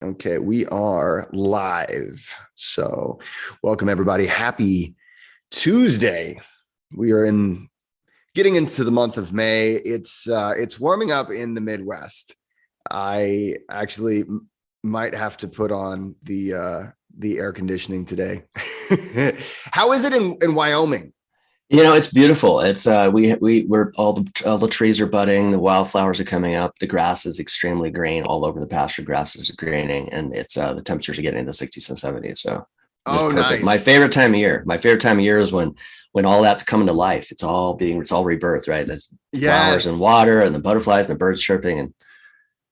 Okay, we are live. So, welcome everybody. Happy Tuesday. We are getting into the month of May. It's warming up in the Midwest. I actually might have to put on the air conditioning today. How is it in Wyoming? It's beautiful. It's we're all the trees are budding, the wildflowers are coming up, the grass is extremely green all over the pasture. Grass is greening, and it's the temperatures are getting in the 60s and 70s. So just Oh, perfect. My nice. favorite time of year. My favorite time of year is when all that's coming to life. It's all rebirth, right? There's flowers and Yes. water and the butterflies and the birds chirping, and it's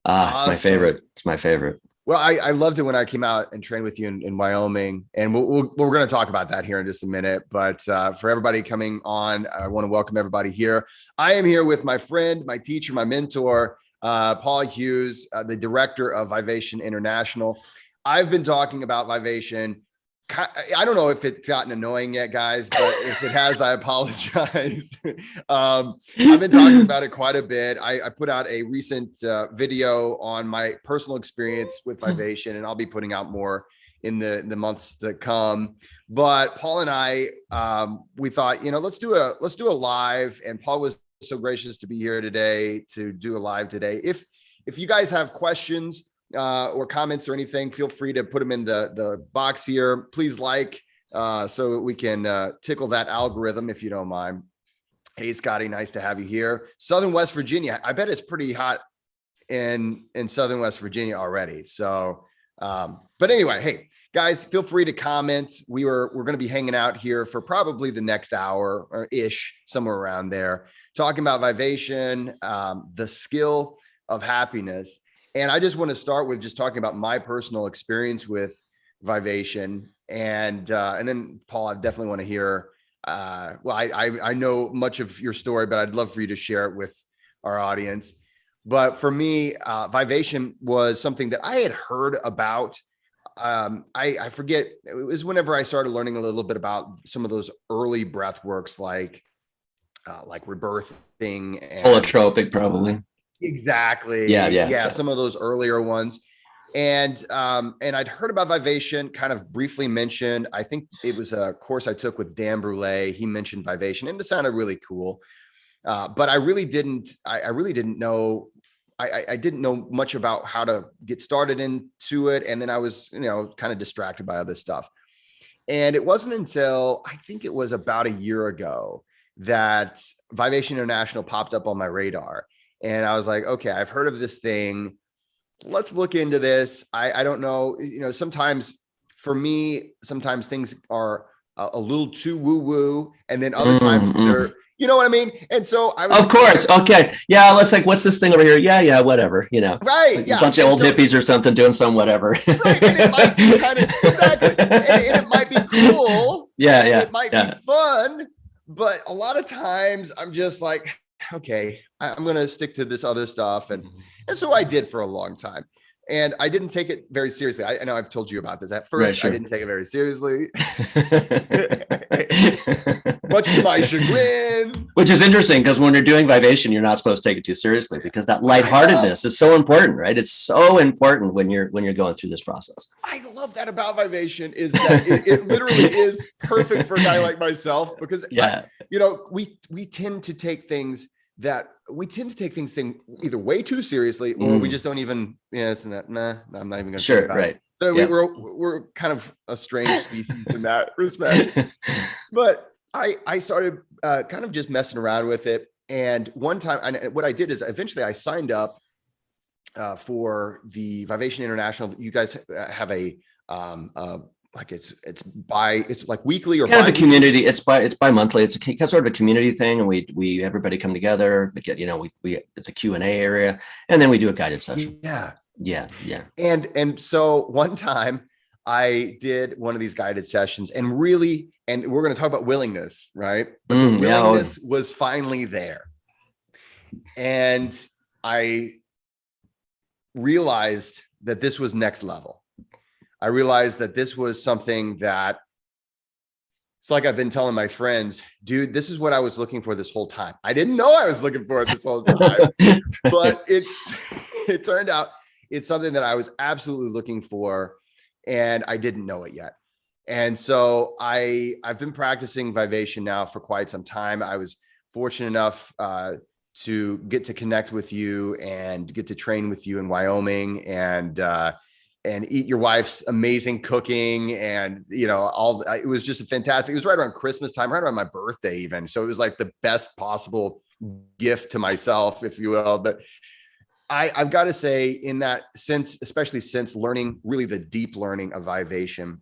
my Awesome. favorite. It's my favorite. Well, I loved it when I came out and trained with you in Wyoming, and we're going to talk about that here in just a minute. But for everybody coming on, I want to welcome everybody here. I am here with my friend, my teacher, my mentor, Paul Hughes, the director of Vivation International. I've been talking about Vivation. I don't know if it's gotten annoying yet, guys, but if it has, I apologize. I've been talking about it quite a bit. I put out a recent video on my personal experience with Vivation, and I'll be putting out more in the months to come. But Paul and I, we thought, let's do a live, and Paul was so gracious to be here today to do a live today. If you guys have questions, or comments or anything, feel free to put them in the box here. Please so we can tickle that algorithm if you don't mind. Hey, Scotty, nice to have you here. Southern West Virginia. I bet it's pretty hot in Southern West Virginia already. So, but anyway, hey guys, feel free to comment. We're going to be hanging out here for probably the next hour or ish, somewhere around there, talking about Vivation, the skill of happiness. And I just want to start with just talking about my personal experience with Vivation, and then Paul, I definitely want to hear. I know much of your story, but I'd love for you to share it with our audience. But for me, Vivation was something that I had heard about. I forget, it was whenever I started learning a little bit about some of those early breath works, like rebirthing and Holotropic, probably. exactly. Yeah. Yeah, some of those earlier ones. And I'd heard about Vivation, kind of briefly mentioned. I think it was a course I took with Dan Brule. He mentioned Vivation, and it sounded really cool. But I really didn't know. I didn't know much about how to get started into it. And then I was, kind of distracted by other stuff. And it wasn't until I think it was about a year ago that Vivation International popped up on my radar. And I was like, okay, I've heard of this thing. Let's look into this. I don't know. Sometimes for me, sometimes things are a little too woo-woo. And then other times they're, you know what I mean? And so I was, of course. Okay. Yeah. Let's what's this thing over here? Yeah. Whatever. Right. Like Yeah. a bunch of old hippies or something doing some whatever. Right. And it might be kind of, exactly. And it might be cool. Yeah. And it might be fun. But a lot of times I'm just like, okay, I'm going to stick to this other stuff. And so I did for a long time. And I didn't take it very seriously. I know I've told you about this. At first, right, sure. I didn't take it very seriously. Much to my chagrin. Which is interesting, because when you're doing Vivation, you're not supposed to take it too seriously, because that lightheartedness is so important, right? It's so important when you're going through this process. I love that about Vivation, is that it literally is perfect for a guy like myself, because we tend to take things either way too seriously, or we just don't even, I'm not even going to sure, right. So we're kind of a strange species in that respect. But I started kind of just messing around with it. And one time, what I did is eventually I signed up for the Vivation International. You guys have a it's like weekly or kind of a community. It's bi-monthly. It's sort of a community thing, and we everybody come together. We get, it's a Q&A area, and then we do a guided session. Yeah. And so one time I did one of these guided sessions, and we're going to talk about willingness, right? But the willingness was finally there. And I realized that this was next level. I realized that this was something that, it's like I've been telling my friends, dude, this is what I was looking for this whole time. I didn't know I was looking for it this whole time, but it turned out it's something that I was absolutely looking for, and I didn't know it yet. And so I've been practicing Vivation now for quite some time. I was fortunate enough to get to connect with you and get to train with you in Wyoming, and eat your wife's amazing cooking. And, you know, it was just a fantastic, it was right around Christmas time, right around my birthday even. So it was like the best possible gift to myself, if you will. But I've got to say, in that sense, especially since learning really the deep learning of Vivation,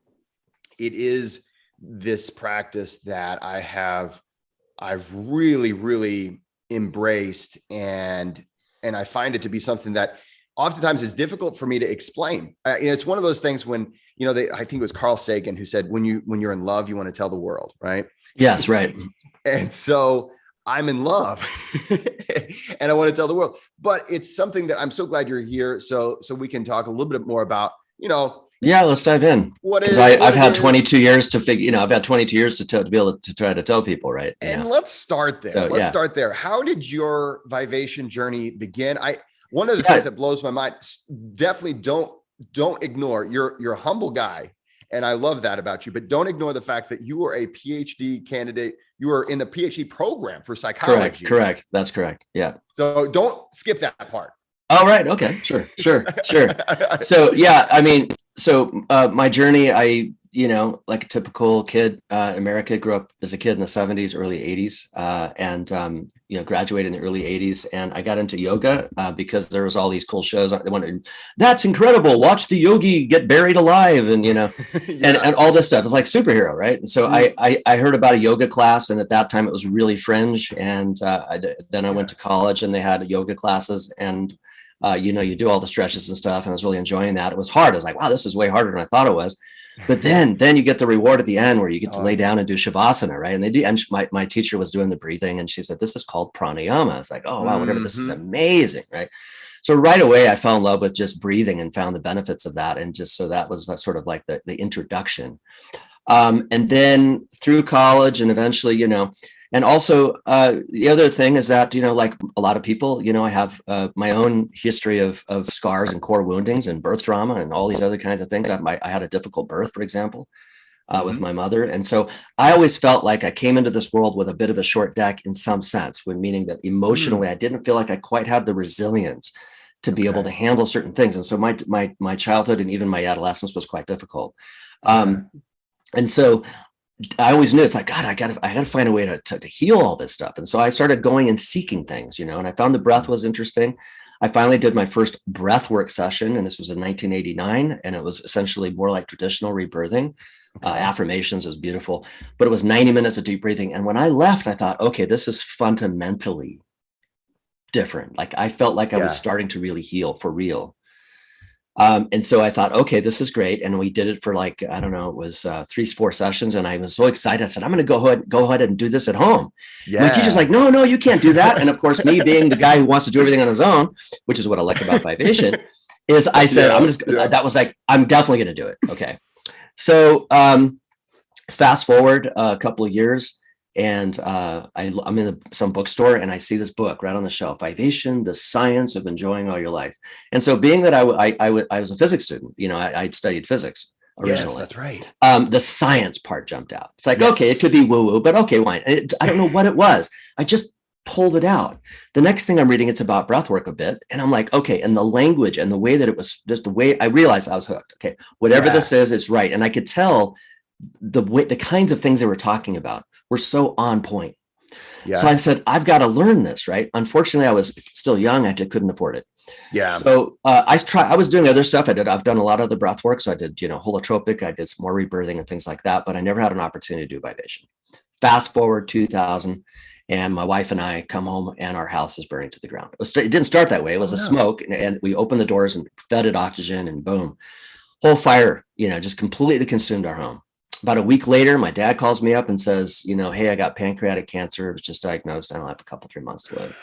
it is this practice that I've really, really embraced. And I find it to be something that oftentimes is difficult for me to explain. It's one of those things when, I think it was Carl Sagan who said, when you're in love, you want to tell the world, right? Yes, right. And so I'm in love and I want to tell the world, but it's something that I'm so glad you're here. So we can talk a little bit more about, yeah, let's dive in. Because I've had 22 years to figure, I've had 22 years to be able to try to tell people, right? And let's start there. Let's start there. How did your Vivation journey begin? One of the things that blows my mind, definitely don't ignore, you're a humble guy. And I love that about you, but don't ignore the fact that you were a PhD candidate. You were in the PhD program for psychology. Correct. That's correct. Yeah. So don't skip that part. Oh, right. Okay. Sure. So, my journey, like a typical kid, America, grew up as a kid in the 70s, early 80s, and graduated in the early 80s. And I got into yoga because there was all these cool shows. I wanted, that's incredible. Watch the yogi get buried alive and, and all this stuff. It's like superhero, right? And so I heard about a yoga class, and at that time it was really fringe. And then I went to college and they had yoga classes, and you do all the stretches and stuff. And I was really enjoying that. It was hard. I was like, wow, this is way harder than I thought it was. But then you get the reward at the end where you get to lay down and do shavasana, right? And they do. And my teacher was doing the breathing, and she said, this is called pranayama. It's like, oh, wow, whatever. This is amazing, right? So right away, I fell in love with just breathing and found the benefits of that. And just so that was sort of like the introduction. And then through college and eventually, and also the other thing is that, like a lot of people, I have my own history of scars and core woundings and birth trauma and all these other kinds of things. I had a difficult birth, for example, with my mother. And so I always felt like I came into this world with a bit of a short deck in some sense, meaning that emotionally, I didn't feel like I quite had the resilience to be able to handle certain things. And so my childhood and even my adolescence was quite difficult. And so I always knew, it's like, God, I gotta find a way to heal all this stuff. And so I started going and seeking things, and I found the breath was interesting. I finally did my first breathwork session, and this was in 1989. And it was essentially more like traditional rebirthing, affirmations. It was beautiful, but it was 90 minutes of deep breathing. And when I left, I thought, okay, this is fundamentally different. Like I felt like I was starting to really heal for real. And so I thought, okay, this is great. And we did it for like, I don't know, it was 3-4 sessions. And I was so excited. I said, I'm going to go ahead and do this at home. My teacher's like, no, you can't do that. And of course, me being the guy who wants to do everything on his own, which is what I like about Vivation, is I said, that was like, I'm definitely going to do it. Okay. So fast forward a couple of years, and I'm in some bookstore, and I see this book right on the shelf, Vivation, The Science of Enjoying All Your Life. And so being that I was a physics student, I studied physics originally. Yes, that's right. The science part jumped out. It's like, okay, it could be woo-woo, but okay, why? I don't know what it was. I just pulled it out. The next thing I'm reading, it's about breathwork a bit. And I'm like, okay, and the language and the way that it was, just the way I realized I was hooked. Okay, whatever this is, it's right. And I could tell the kinds of things they were talking about were so on point. So I said, I've got to learn this, right? Unfortunately, I was still young. I couldn't afford it. So I was doing other stuff. I've done a lot of the breath work. So I did, holotropic. I did some more rebirthing and things like that, but I never had an opportunity to do Vivation. Fast forward 2000, and my wife and I come home, and our house is burning to the ground. It didn't start that way. It was a smoke, and we opened the doors and fed it oxygen, and boom, whole fire, just completely consumed our home. About a week later, my dad calls me up and says, hey, I got pancreatic cancer. It was just diagnosed. I don't have a couple, 3 months to live.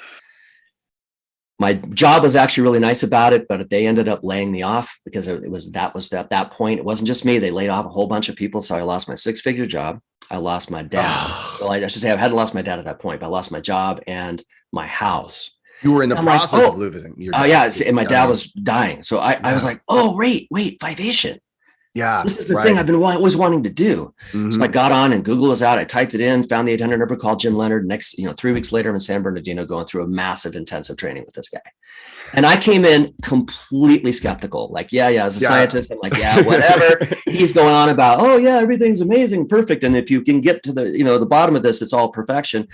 My job was actually really nice about it, but they ended up laying me off because it was at that point. It wasn't just me. They laid off a whole bunch of people. So I lost my 6-figure job. I lost my dad. Well, I should say I hadn't lost my dad at that point, but I lost my job and my house. You were in the I'm like, process of losing your oh dad. yeah. And my dad was dying. So I was like, oh, wait, Vivation. Yeah. This is the thing I've been always wanting to do. So I got on and Google was out. I typed it in, found the 800 number, called Jim Leonard. Next, 3 weeks later, I'm in San Bernardino going through a massive intensive training with this guy. And I came in completely skeptical. Like, as a scientist, I'm like, whatever. He's going on about, oh yeah, everything's amazing, perfect. And if you can get to the bottom of this, it's all perfection.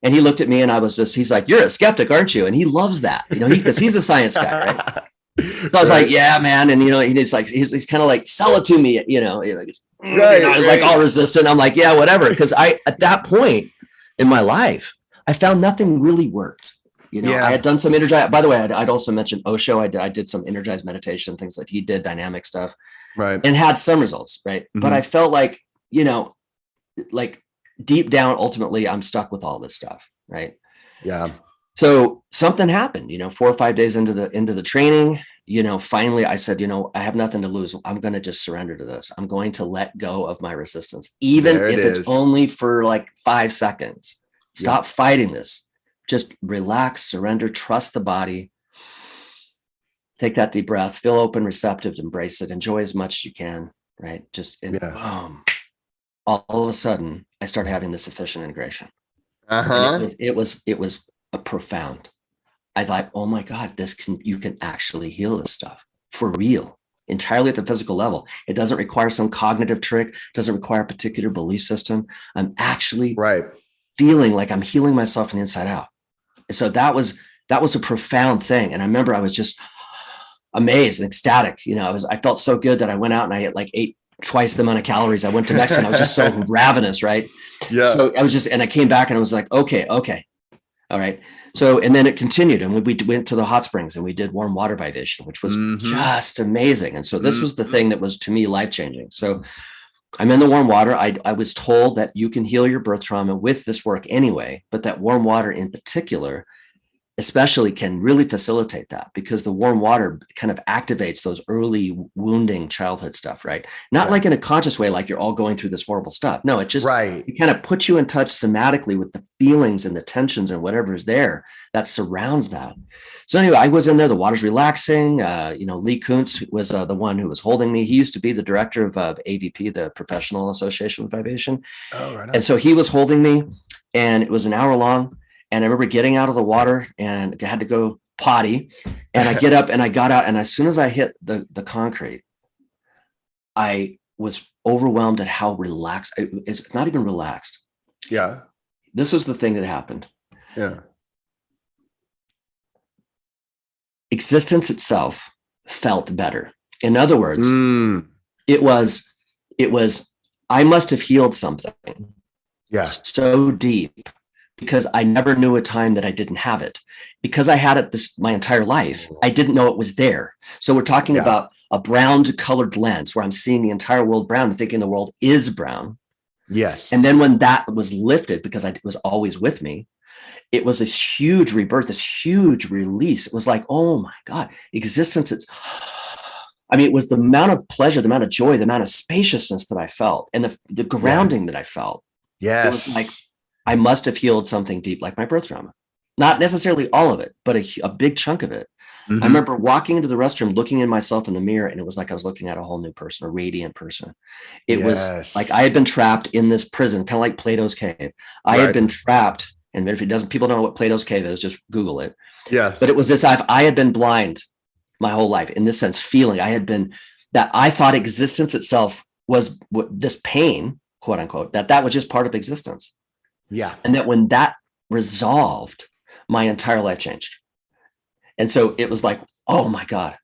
And he looked at me and he's like, you're a skeptic, aren't you? And he loves that, because he's a science guy, right? So I was like, yeah, man. And, he's like, he's kind of like, sell it to me, I was like all resistant. I'm like, yeah, whatever. Because at that point in my life, I found nothing really worked. I had done some energized, by the way, I'd also mentioned Osho. I did some energized meditation, things that he did, dynamic stuff, right. And had some results. Right. But I felt like, like deep down, ultimately, I'm stuck with all this stuff. Right. Yeah. So something happened, 4 or 5 days into the training, finally I said, I have nothing to lose. I'm going to just surrender to this. I'm going to let go of my resistance, even if it's only for like 5 seconds. Stop fighting this. Just relax, surrender, trust the body. Take that deep breath, feel open, receptive, embrace it, enjoy as much as you can. Right. Boom. All of a sudden I started having this efficient integration. It was a profound. I thought, oh my God, you can actually heal this stuff for real, entirely at the physical level. It doesn't require some cognitive trick, doesn't require a particular belief system. I'm actually feeling like I'm healing myself from the inside out. And so that was a profound thing. And I remember I was just amazed and ecstatic. I felt so good that I went out and I ate twice the amount of calories. I went to Mexico and I was just so ravenous. Right. Yeah. So and I came back and I was like, okay. All right. So, and then it continued and we went to the hot springs and we did warm water Vivation, which was just amazing. And so this was the thing that was to me life-changing. So I'm in the warm water. I was told that you can heal your birth trauma with this work anyway, but that warm water in particular, especially, can really facilitate that because the warm water kind of activates those early wounding childhood stuff, right? Not like in a conscious way, like you're all going through this horrible stuff. No, it just it kind of puts you in touch somatically with the feelings and the tensions and whatever is there that surrounds that. So anyway, I was in there, the water's relaxing. Lee Kuntz was the one who was holding me. He used to be the director of AVP, the Professional Association with Vivation. Oh, right on. And so he was holding me and it was an hour long. And I remember getting out of the water and I had to go potty and I get up and I got out. And as soon as I hit the concrete, I was overwhelmed at how relaxed. It's not even relaxed. Yeah. This was the thing that happened. Yeah. Existence itself felt better. In other words, it was, I must have healed something so deep because I never knew a time that I didn't have it. Because I had it my entire life, I didn't know it was there. So we're talking about a brown colored lens where I'm seeing the entire world brown and thinking the world is brown. Yes. And then when that was lifted, because it was always with me, it was this huge rebirth, this huge release. It was like, oh my God, existence. It was the amount of pleasure, the amount of joy, the amount of spaciousness that I felt and the grounding that I felt. Yes. It was like, I must have healed something deep, like my birth trauma. Not necessarily all of it, but a big chunk of it. I remember walking into the restroom, looking at myself in the mirror, and it was like I was looking at a whole new person, a radiant person. It was like I had been trapped in this prison, kind of like Plato's cave. I had been trapped, and if people don't know what Plato's cave is, just Google it. Yes. But it was this, I had been blind my whole life, in this sense, feeling that I thought existence itself was this pain, quote unquote, that was just part of existence. Yeah. And that when that resolved, my entire life changed. And so it was like, oh my God,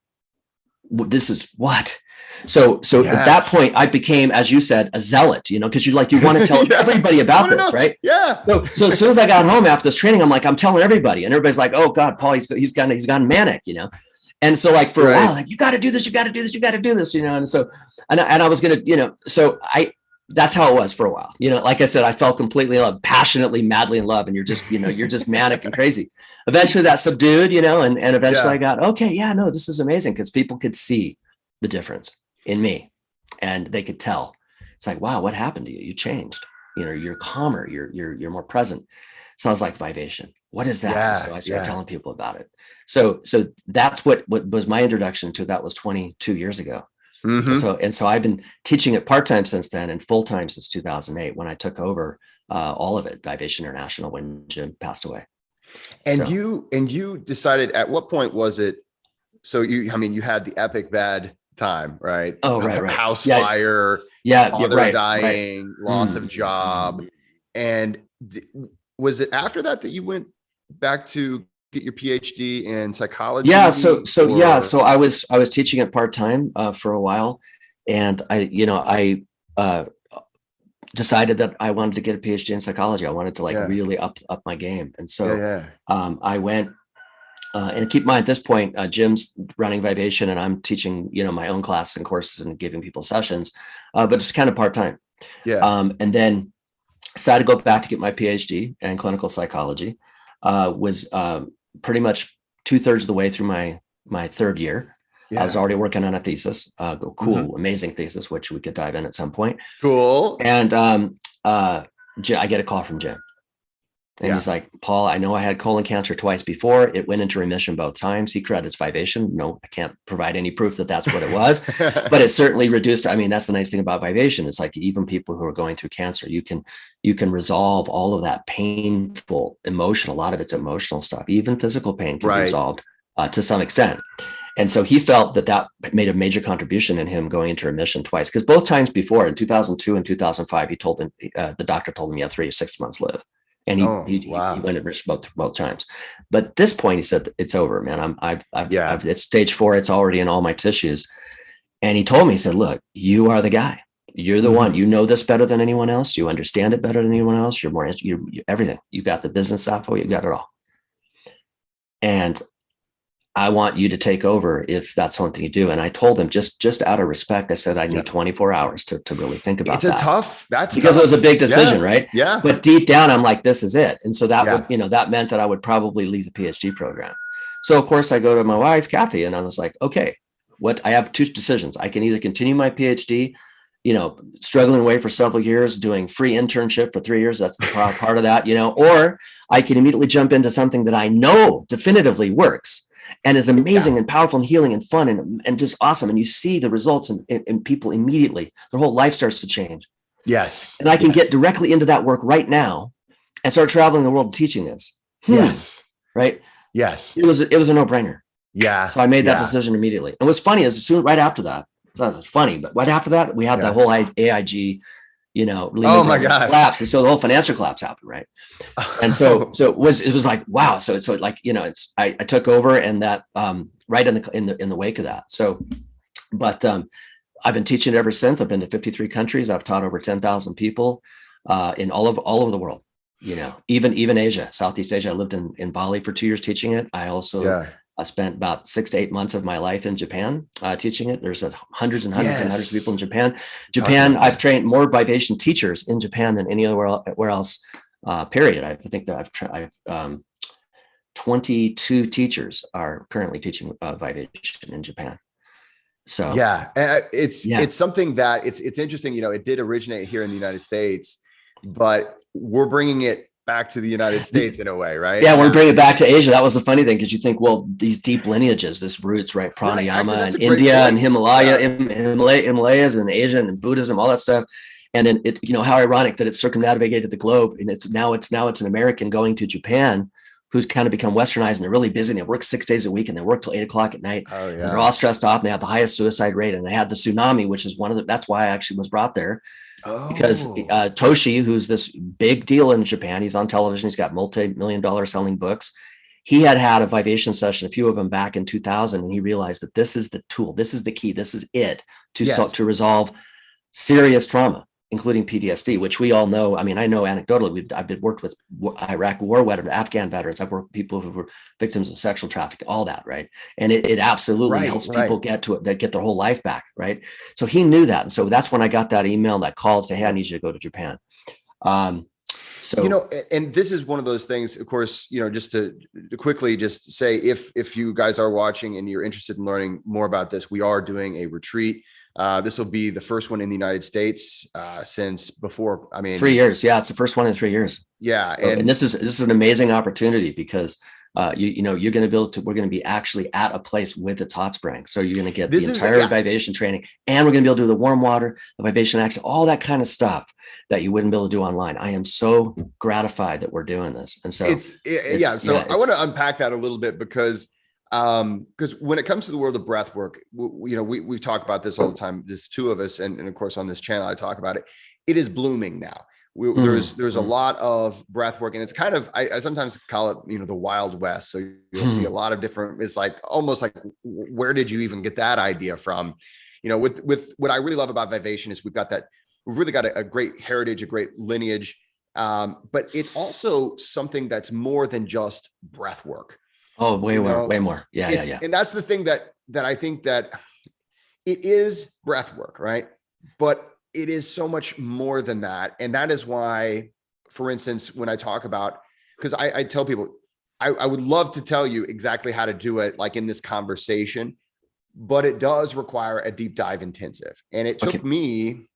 this is what? So at that point I became, as you said, a zealot, because you want to tell everybody about this, right? Yeah. So as soon as I got home after this training, I'm telling everybody, and everybody's like, oh God, Paul, he's gone manic, And so for a while, you got to do this, you got to do this, you got to do this, and so, and I was going to, that's how it was for a while. Like I said, I felt completely in love, passionately, madly in love. And you're just, you're just manic and crazy. Eventually that subdued, and eventually I got, okay, this is amazing. Because people could see the difference in me and they could tell. It's like, wow, what happened to you? You changed, you're calmer, you're more present. So I was like, Vivation. What is that? And so Yeah. I started Yeah. telling people about it. So that's what was my introduction to that was 22 years ago. Mm-hmm. So I've been teaching it part-time since then and full-time since 2008 when I took over all of it, Vivation International, when Jim passed away. And So you decided, at what point was it? So you had the epic bad time, right? oh, right. House Yeah, fire, yeah, father right. dying, loss of job. Mm. And was it after that that you went back to get your PhD in Yeah, psychology, so or? I was teaching it part-time for a while, and I decided that I wanted to get a PhD in psychology. I wanted to like Yeah. really up my game. And Yeah. so Yeah. I went, and keep in mind at this point, Jim's running Vivation and I'm teaching, my own classes and courses and giving people sessions, but it's kind of part-time. Yeah. And then decided to go back to get my PhD in clinical psychology, was pretty much 2/3 of the way through my third year. I was Yeah. already working on a thesis, Mm-hmm. cool, amazing thesis, which we could dive in at some point. Cool. And I get a call from Jim. And Yeah. he's like, Paul, I know I had colon cancer twice before. It went into remission both times. He credits Vivation. No, I can't provide any proof that that's what it was, but it certainly reduced. I mean, that's the nice thing about Vivation. It's like even people who are going through cancer, you can resolve all of that painful emotion. A lot of it's emotional stuff. Even physical pain can be Right. resolved to some extent. And so he felt that made a major contribution in him going into remission twice, because both times before, in 2002 and 2005, the doctor told him he had 3 to 6 months live. And Oh, he wow. went at risk both times. But at this point, he said, it's over, man. Yeah. It's stage 4. It's already in all my tissues. And he told me, he said, look, you are the guy. You're the one. Mm-hmm. You know this better than anyone else. You understand it better than anyone else. You're everything. You got the business alpha. You got it all. And I want you to take over if that's something you do. And I told him, just out of respect, I said, I Yeah. need 24 hours to really think about It's a that. that's Because tough. it was a big decision, Yeah. right? Yeah. But deep down, I'm like, this is it. And so that Yeah. that meant that I would probably leave the PhD program. So of course I go to my wife, Kathy, and I was like, okay, I have 2 decisions. I can either continue my PhD, struggling away for several years, doing free internship for 3 years. That's the part of that, or I can immediately jump into something that I know definitively works and is amazing and powerful and healing and fun and just awesome. And you see the results in people immediately. Their whole life starts to change. Yes. And I can get directly into that work right now and start traveling the world teaching this. Yes. Right. Yes. It was a no-brainer. Yeah. So I made that decision immediately. And what's funny is right after that, it's funny, but right after that, we had the whole AIG, oh my God, collapse. And so the whole financial collapse happened. Right. And so it was like, wow. So like, I took over and that, right in the wake of that. So, but, I've been teaching it ever since. I've been to 53 countries. I've taught over 10,000 people, in all over the world, even Asia, Southeast Asia. I lived in Bali for 2 years teaching it. I also, I spent about 6 to 8 months of my life in Japan teaching it. There's hundreds and hundreds and hundreds of people in Japan. I've trained more Vivation teachers in Japan than anywhere else, period. I think that I've 22 teachers are currently teaching Vivation in Japan. So yeah, and it's something that it's interesting. It did originate here in the United States, but we're bringing it back to the United States in a way, right? Yeah, we're bringing it back to Asia. That was the funny thing, because you think, well, these deep lineages, this roots, right? Pranayama and India and Himalayas and Asia and Buddhism, all that stuff. And then how ironic that it's circumnavigated the globe, and it's now an American going to Japan who's kind of become westernized, and they're really busy, and they work 6 days a week, and they work till 8 o'clock at night. Oh, yeah. And they're all stressed out, and they have the highest suicide rate, and they had the tsunami, which is that's why I actually was brought there. Because Toshi, who's this big deal in Japan, he's on television, he's got multi-million-dollar selling books. He had a Vivation session, a few of them back in 2000, and he realized that this is the tool, this is the key, this is it to resolve serious trauma, including PTSD, which we all know. I mean, I know anecdotally, I've worked with Iraq war veterans, Afghan veterans. I've worked with people who were victims of sexual trafficking, all that, right? And it absolutely helps people get to it, that get their whole life back, right? So he knew that. And so that's when I got that email, that call to say, hey, I need you to go to Japan. So, and this is one of those things, of course, just to quickly just say, if you guys are watching and you're interested in learning more about this, we are doing a retreat This will be the first one in the United States since before. I mean, 3 years. Yeah, it's the first one in 3 years. Yeah, so, and this is an amazing opportunity because you're going to be able to. We're going to be actually at a place with its hot spring, so you're going to get the entire Vivation training, and we're going to be able to do the warm water, the Vivation action, all that kind of stuff that you wouldn't be able to do online. I am so gratified that we're doing this, and so I want to unpack that a little bit because when it comes to the world of breath work, we've talked about this all the time. There's two of us, and of course on this channel I talk about it. It is blooming now. There's a lot of breath work, and it's kind of, I sometimes call it, the Wild West. So you'll see a lot of different, it's like almost like, where did you even get that idea from? With what I really love about Vivation is we've really got a great heritage, a great lineage. But it's also something that's more than just breath work. Oh, way more. Yeah. And that's the thing that I think that it is breath work, right? But it is so much more than that. And that is why, for instance, when I talk about, because I tell people, I would love to tell you exactly how to do it, like in this conversation, but it does require a deep dive intensive. And it took me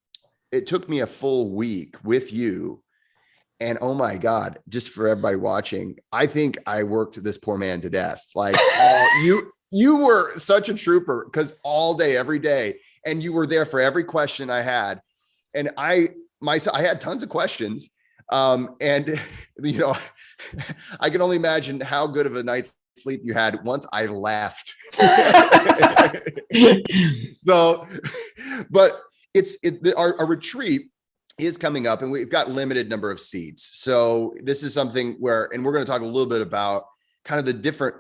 a full week with you. And oh my God, just for everybody watching, I think I worked this poor man to death. Like you were such a trooper, because all day, every day, and you were there for every question I had. And I had tons of questions. And I can only imagine how good of a night's sleep you had once I left. So, but our retreat is coming up, and we've got limited number of seats. So this is something and we're going to talk a little bit about kind of the different,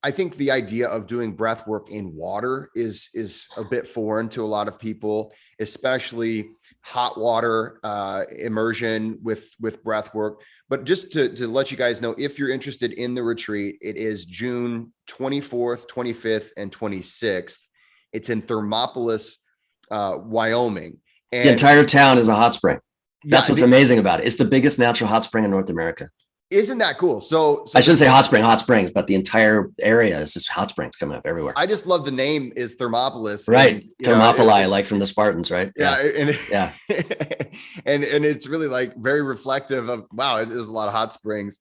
I think the idea of doing breath work in water is a bit foreign to a lot of people, especially hot water immersion with breath work. But just to let you guys know, if you're interested in the retreat, it is June 24th, 25th, and 26th. It's in Thermopolis, Wyoming. And the entire town is a hot spring. That's what's amazing about it. It's the biggest natural hot spring in North America. Isn't that cool? So I shouldn't say hot springs, but the entire area is just hot springs coming up everywhere. I just love the name is Thermopolis. Right. Thermopylae, like from the Spartans, right? Yeah. And it's really like very reflective of, wow, there's a lot of hot springs.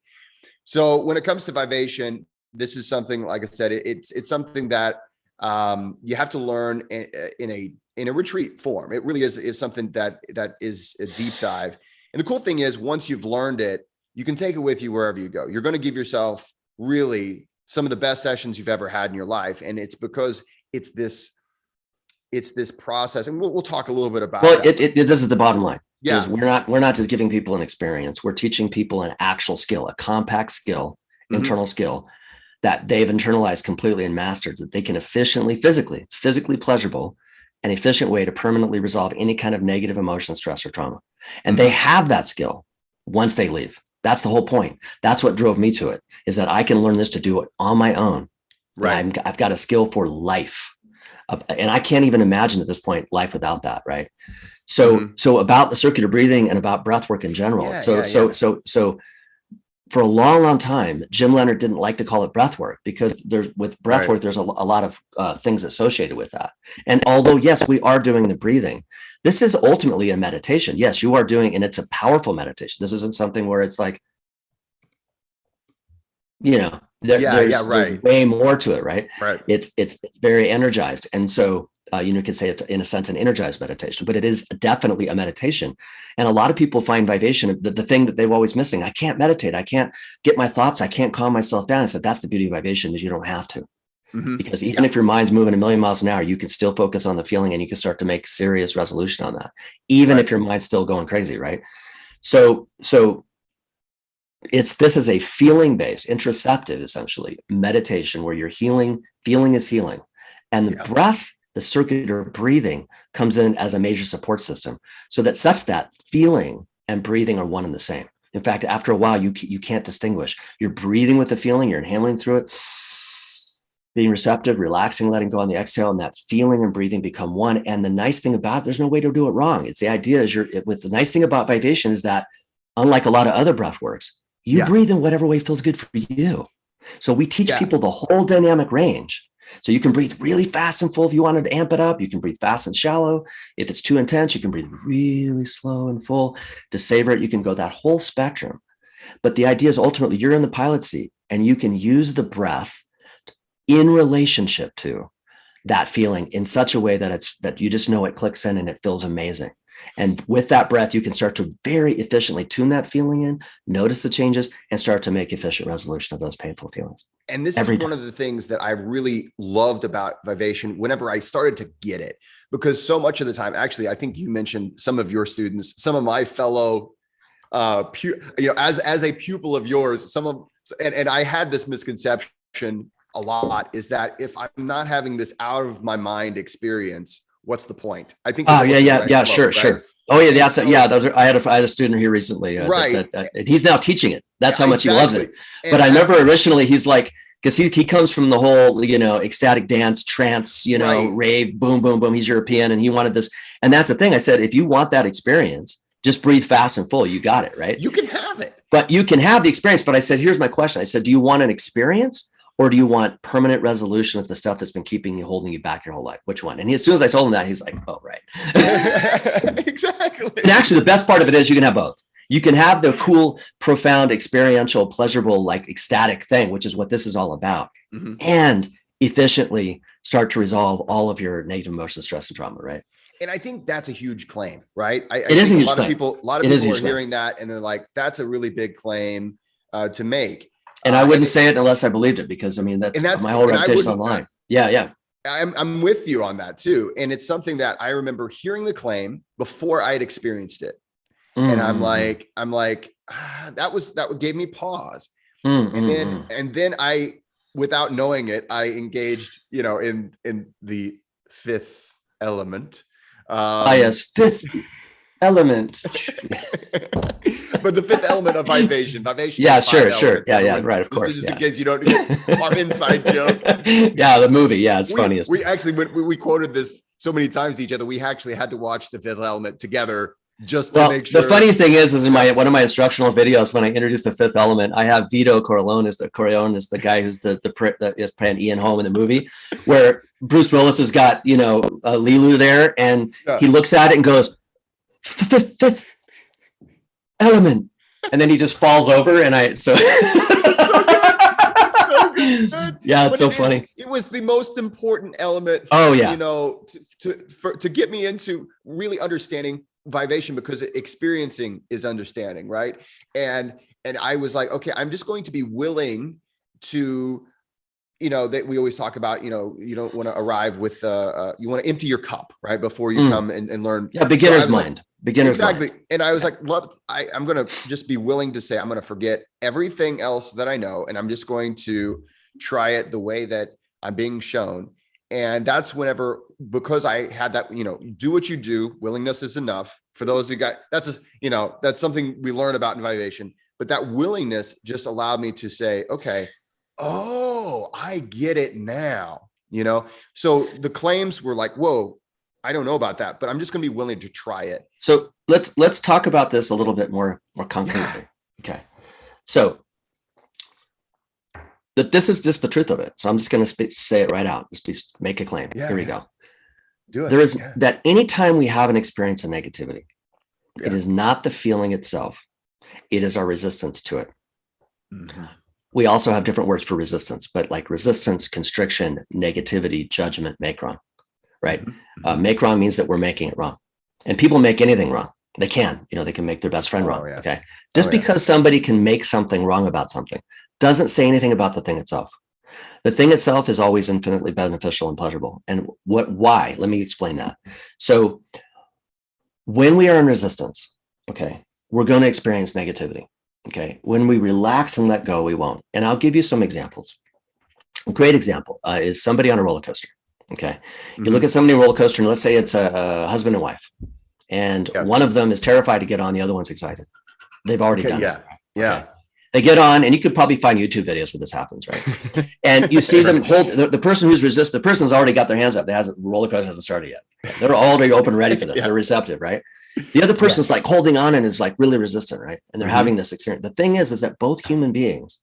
So when it comes to Vivation, this is something, like I said, it's something that you have to learn in a retreat form. It really is something that is a deep dive. And the cool thing is, once you've learned it, you can take it with you wherever you go. You're going to give yourself really some of the best sessions you've ever had in your life. And it's because it's this process. And we'll talk a little bit about it. This is the bottom line. Yeah. We're not just giving people an experience. We're teaching people an actual skill, a compact skill, internal skill that they've internalized completely and mastered, that they can it's physically pleasurable, an efficient way to permanently resolve any kind of negative emotion, stress, or trauma. And they have that skill once they leave. That's the whole point. That's what drove me to it, is that I can learn this to do it on my own. Right. I've got a skill for life. And I can't even imagine at this point life without that. Right. So about the circular breathing and about breath work in general. So for a long, long time, Jim Leonard didn't like to call it breath work, because with breath work, there's a lot of things associated with that. And although, yes, we are doing the breathing, this is ultimately a meditation. Yes, you are doing, and it's a powerful meditation. This isn't something where it's like, there's way more to it, right? Right. It's very energized. And so, you could say it's in a sense an energized meditation, but it is definitely a meditation. And a lot of people find Vivation the thing that they've always missing. I can't meditate. I can't get my thoughts. I can't calm myself down. I said, that's the beauty of Vivation, is you don't have to. Because even if your mind's moving 1,000,000 miles an hour, you can still focus on the feeling, and you can start to make serious resolution on that, even if your mind's still going crazy. Right. So this is a feeling-based, interoceptive, essentially, meditation where you're healing, feeling is healing. And the breath, the circular breathing, comes in as a major support system, so that such that feeling and breathing are one and the same. In fact, after a while, you can't distinguish. You're breathing with the feeling, you're inhaling through it, being receptive, relaxing, letting go on the exhale, and that feeling and breathing become one. And the nice thing about it, there's no way to do it wrong. It's the idea is the nice thing about Vivation is that, unlike a lot of other breath works, you breathe in whatever way feels good for you. So we teach people the whole dynamic range. So you can breathe really fast and full if you wanted to amp it up. You can breathe fast and shallow. If it's too intense, you can breathe really slow and full. To savor it, you can go that whole spectrum. But the idea is ultimately you're in the pilot seat and you can use the breath in relationship to that feeling in such a way that you just know it clicks in and it feels amazing. And with that breath, you can start to very efficiently tune that feeling in, notice the changes, and start to make efficient resolution of those painful feelings. And this is one of the things that I really loved about Vivation whenever I started to get it, because so much of the time, actually, I think you mentioned some of your students, some of my fellow, as a pupil of yours, and I had this misconception a lot, is that if I'm not having this out of my mind experience, what's the point? I think. Oh yeah, sure. Oh yeah, I had a student here recently, right? He's now teaching it. That's how much he loves it. But I remember originally he's like, because he comes from the whole ecstatic dance, trance, rave, boom, boom, boom. He's European, and he wanted this. And that's the thing. I said, if you want that experience, just breathe fast and full. You got it, right? You can have it. But you can have the experience. But I said, here's my question. I said, do you want an experience? Or do you want permanent resolution of the stuff that's been holding you back your whole life? Which one? And as soon as I told him that, he's like, oh, right. Exactly. And actually, the best part of it is you can have both. You can have the cool, profound, experiential, pleasurable, like ecstatic thing, which is what this is all about, and efficiently start to resolve all of your negative emotions, stress, and trauma, right? And I think that's a huge claim, right? It is a huge claim. A lot of people are hearing that and they're like, that's a really big claim to make. And I wouldn't say it unless I believed it, because I mean, that's my whole reputation online. Yeah. I'm with you on that too. And it's something that I remember hearing the claim before I had experienced it. And I'm like, that gave me pause. And then I, without knowing it, I engaged, in the fifth element. Yes, fifth element. But the fifth element of Vivation. Yeah, sure. Yeah, right. Of course. Just in case you don't get our inside joke. Yeah, the movie. Yeah, it's funniest. We actually, we quoted this so many times to each other, we actually had to watch the fifth element together just to make sure. The funny thing is in one of my instructional videos, when I introduced the fifth element, I have Vito Corleone is the guy who's that is playing Ian Holm in the movie, where Bruce Willis has got Lilu there, and he looks at it and goes, fifth element, and then he just falls over, and so good. Yeah, it's so funny. It was the most important element. Oh yeah, to get me into really understanding Vivation, because experiencing is understanding, right? And I was like, okay, I'm just going to be willing to, that we always talk about, you don't want to arrive with, you want to empty your cup, right? Before you come and learn. Yeah, beginner's mind. Exactly. And I was like, I'm going to just be willing to say, I'm going to forget everything else that I know. And I'm just going to try it the way that I'm being shown. And that's because I had that, do what you do. Willingness is enough. For those who that's something we learn about in Vivation. But that willingness just allowed me to say, okay, oh, I get it now. So the claims were like, whoa, I don't know about that, but I'm just going to be willing to try it. So let's talk about this a little bit more concretely. Yeah. Okay. So this is just the truth of it. So I'm just going to say it right out. Just make a claim. Yeah, here we go. Do it. There is that anytime we have an experience of negativity, it is not the feeling itself. It is our resistance to it. Mm-hmm. We also have different words for resistance, but like resistance, constriction, negativity, judgment, make wrong, right? Mm-hmm. Make wrong means that we're making it wrong. And people make anything wrong. They can, they can make their best friend wrong. Yeah. Okay. Just because somebody can make something wrong about something doesn't say anything about the thing itself. The thing itself is always infinitely beneficial and pleasurable. And why? Let me explain that. So when we are in resistance, okay, we're going to experience negativity. Okay. When we relax and let go, we won't. And I'll give you some examples. A great example is somebody on a roller coaster. Okay. Mm-hmm. You look at somebody on a roller coaster, and let's say it's a husband and wife. And one of them is terrified to get on, the other one's excited. They've already done it. Yeah. Okay. They get on, and you could probably find YouTube videos where this happens, right? And you see them hold the person who's the person's already got their hands up. The roller coaster hasn't started yet. They're already open, ready for this. They're receptive, right? The other person's like holding on and is like really resistant, right? And they're having this experience. The thing is that both human beings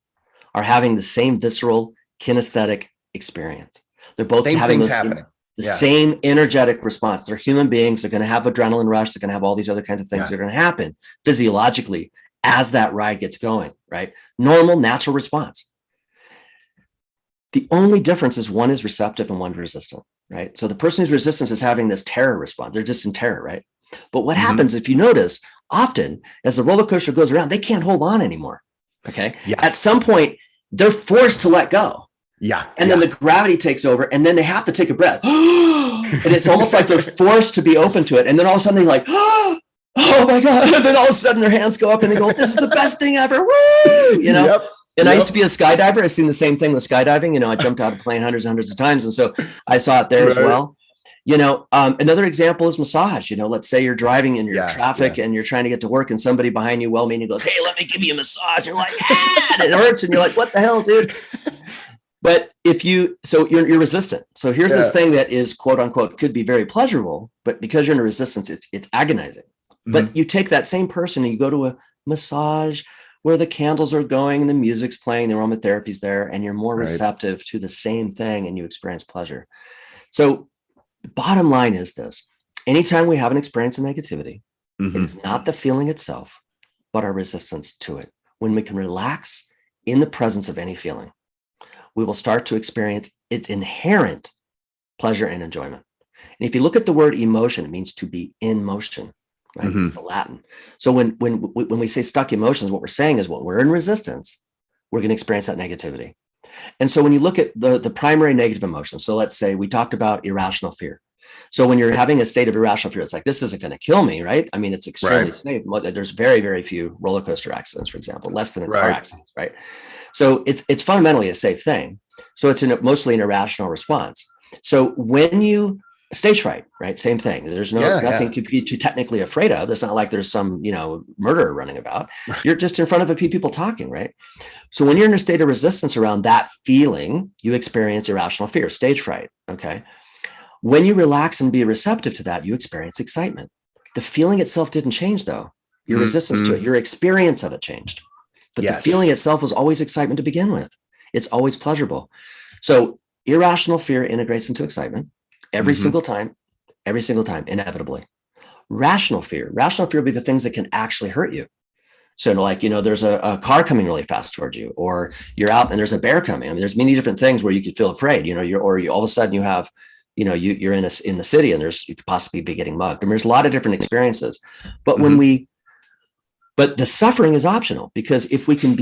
are having the same visceral kinesthetic experience. They're both Same having things happening. the same energetic response. They're human beings. They're going to have adrenaline rush. They're going to have all these other kinds of things that are going to happen physiologically as that ride gets going, right? Normal, natural response. The only difference is one is receptive and one's resistant, right? So the person who's resistant is having this terror response. They're just in terror, right? But what happens, if you notice, often as the roller coaster goes around, they can't hold on anymore. Okay. Yeah. At some point, they're forced to let go. Yeah. And then the gravity takes over, and then they have to take a breath. And it's almost like they're forced to be open to it. And then all of a sudden they're like, oh my God. And then all of a sudden their hands go up and they go, this is the best thing ever. Woo! You know? Yep. And I used to be a skydiver. I've seen the same thing with skydiving. You know, I jumped out of a plane hundreds and hundreds of times. And so I saw it there as well. You know, another example is massage. You know, let's say you're driving in your traffic and you're trying to get to work and somebody behind you well-meaning goes, hey, let me give you a massage. You're like, and it hurts. And you're like, what the hell, dude? But you're resistant. So here's this thing that is quote unquote, could be very pleasurable, but because you're in a resistance, it's agonizing. But you take that same person and you go to a massage where the candles are going and the music's playing, the aromatherapy's there, and you're more receptive to the same thing and you experience pleasure. So the bottom line is this: anytime we have an experience of negativity, it is not the feeling itself, but our resistance to it. When we can relax in the presence of any feeling, we will start to experience its inherent pleasure and enjoyment. And if you look at the word emotion, it means to be in motion, right? It's the Latin. So when we say stuck emotions, what we're saying is when we're in resistance, we're going to experience that negativity. And so when you look at the primary negative emotions, so let's say we talked about irrational fear. So when you're having a state of irrational fear, it's like, this isn't going to kill me, right? I mean, it's extremely safe. There's very, very few roller coaster accidents, for example, less than a car accident, right? So it's fundamentally a safe thing. So it's mostly an irrational response. So when you stage fright, right? Same thing. There's nothing to be too technically afraid of. It's not like there's some, murderer running about. You're just in front of a few people talking, right? So when you're in a state of resistance around that feeling, you experience irrational fear, stage fright. Okay. When you relax and be receptive to that, you experience excitement. The feeling itself didn't change though. Your resistance to it, your experience of it changed. But the feeling itself was always excitement to begin with. It's always pleasurable. So irrational fear integrates into excitement every single time, inevitably. Rational fear will be the things that can actually hurt you. So like, there's a car coming really fast towards you, or you're out and there's a bear coming. I mean, there's many different things where you could feel afraid, you all of a sudden you have, you're in the city and you could possibly be getting mugged. I mean, there's a lot of different experiences, but but the suffering is optional, because if we can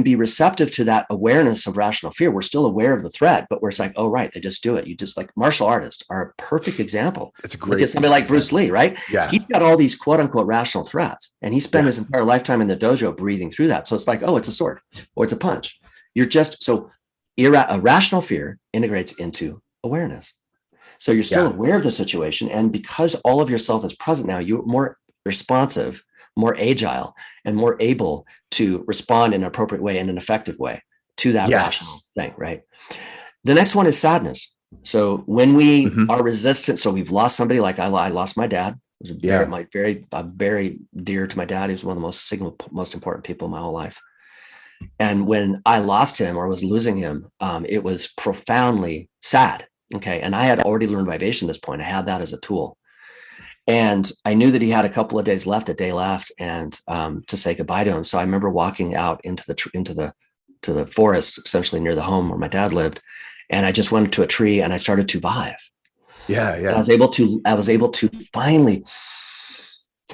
be receptive to that awareness of rational fear, we're still aware of the threat, but we're like, oh, right, they just do it. You just, like, martial artists are a perfect example. It's a great. Look at somebody like Bruce Lee, right? Yeah. He's got all these quote unquote rational threats, and he spent his entire lifetime in the dojo breathing through that. So it's like, oh, it's a sword or it's a punch. A rational fear integrates into awareness. So you're still aware of the situation. And because all of yourself is present now, you're more responsive, more agile, and more able to respond in an appropriate way, in an effective way to that rational thing, right? The next one is sadness. So when we are resistant, so we've lost somebody, like I lost my dad. It was very dear to my dad. He was one of the most important people in my whole life. And when I lost him or was losing him, it was profoundly sad. Okay. And I had already learned Vivation at this point. I had that as a tool. And I knew that he had a couple of days left, and to say goodbye to him. So I remember walking out into the forest, essentially near the home where my dad lived. And I just went to a tree and I started to vibe. Yeah. And I was able to finally,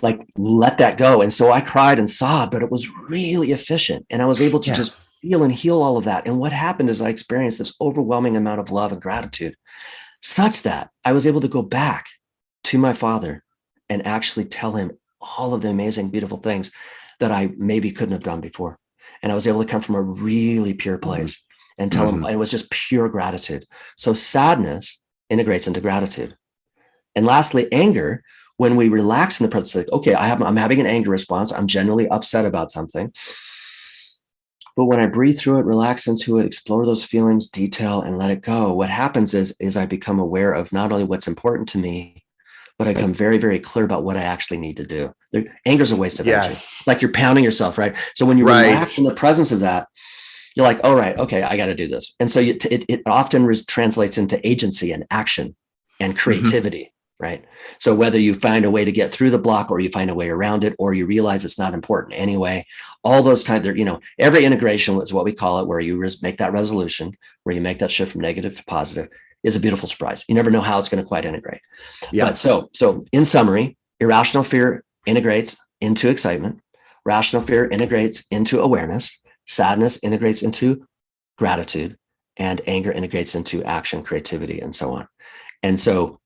like, let that go. And so I cried and sobbed, but it was really efficient. And I was able to just feel and heal all of that. And what happened is I experienced this overwhelming amount of love and gratitude, such that I was able to go back to my father and actually tell him all of the amazing, beautiful things that I maybe couldn't have done before. And I was able to come from a really pure place and tell him it was just pure gratitude. So sadness integrates into gratitude. And lastly, anger, when we relax in the presence, like, okay, I'm having an anger response. I'm genuinely upset about something. But when I breathe through it, relax into it, explore those feelings, detail, and let it go, what happens is I become aware of not only what's important to me, but I become very, very clear about what I actually need to do. Anger is a waste of energy. It's like you're pounding yourself, right? So when you relax in the presence of that, you're like, all right, okay, I got to do this. And so it often translates into agency and action and creativity, right? So whether you find a way to get through the block, or you find a way around it, or you realize it's not important anyway, all those times, every integration is what we call it, where you make that resolution, where you make that shift from negative to positive, is a beautiful surprise. You never know how it's going to quite integrate. Yeah. But so in summary, irrational fear integrates into excitement. Rational fear integrates into awareness. Sadness integrates into gratitude, and anger integrates into action, creativity, and so on. And so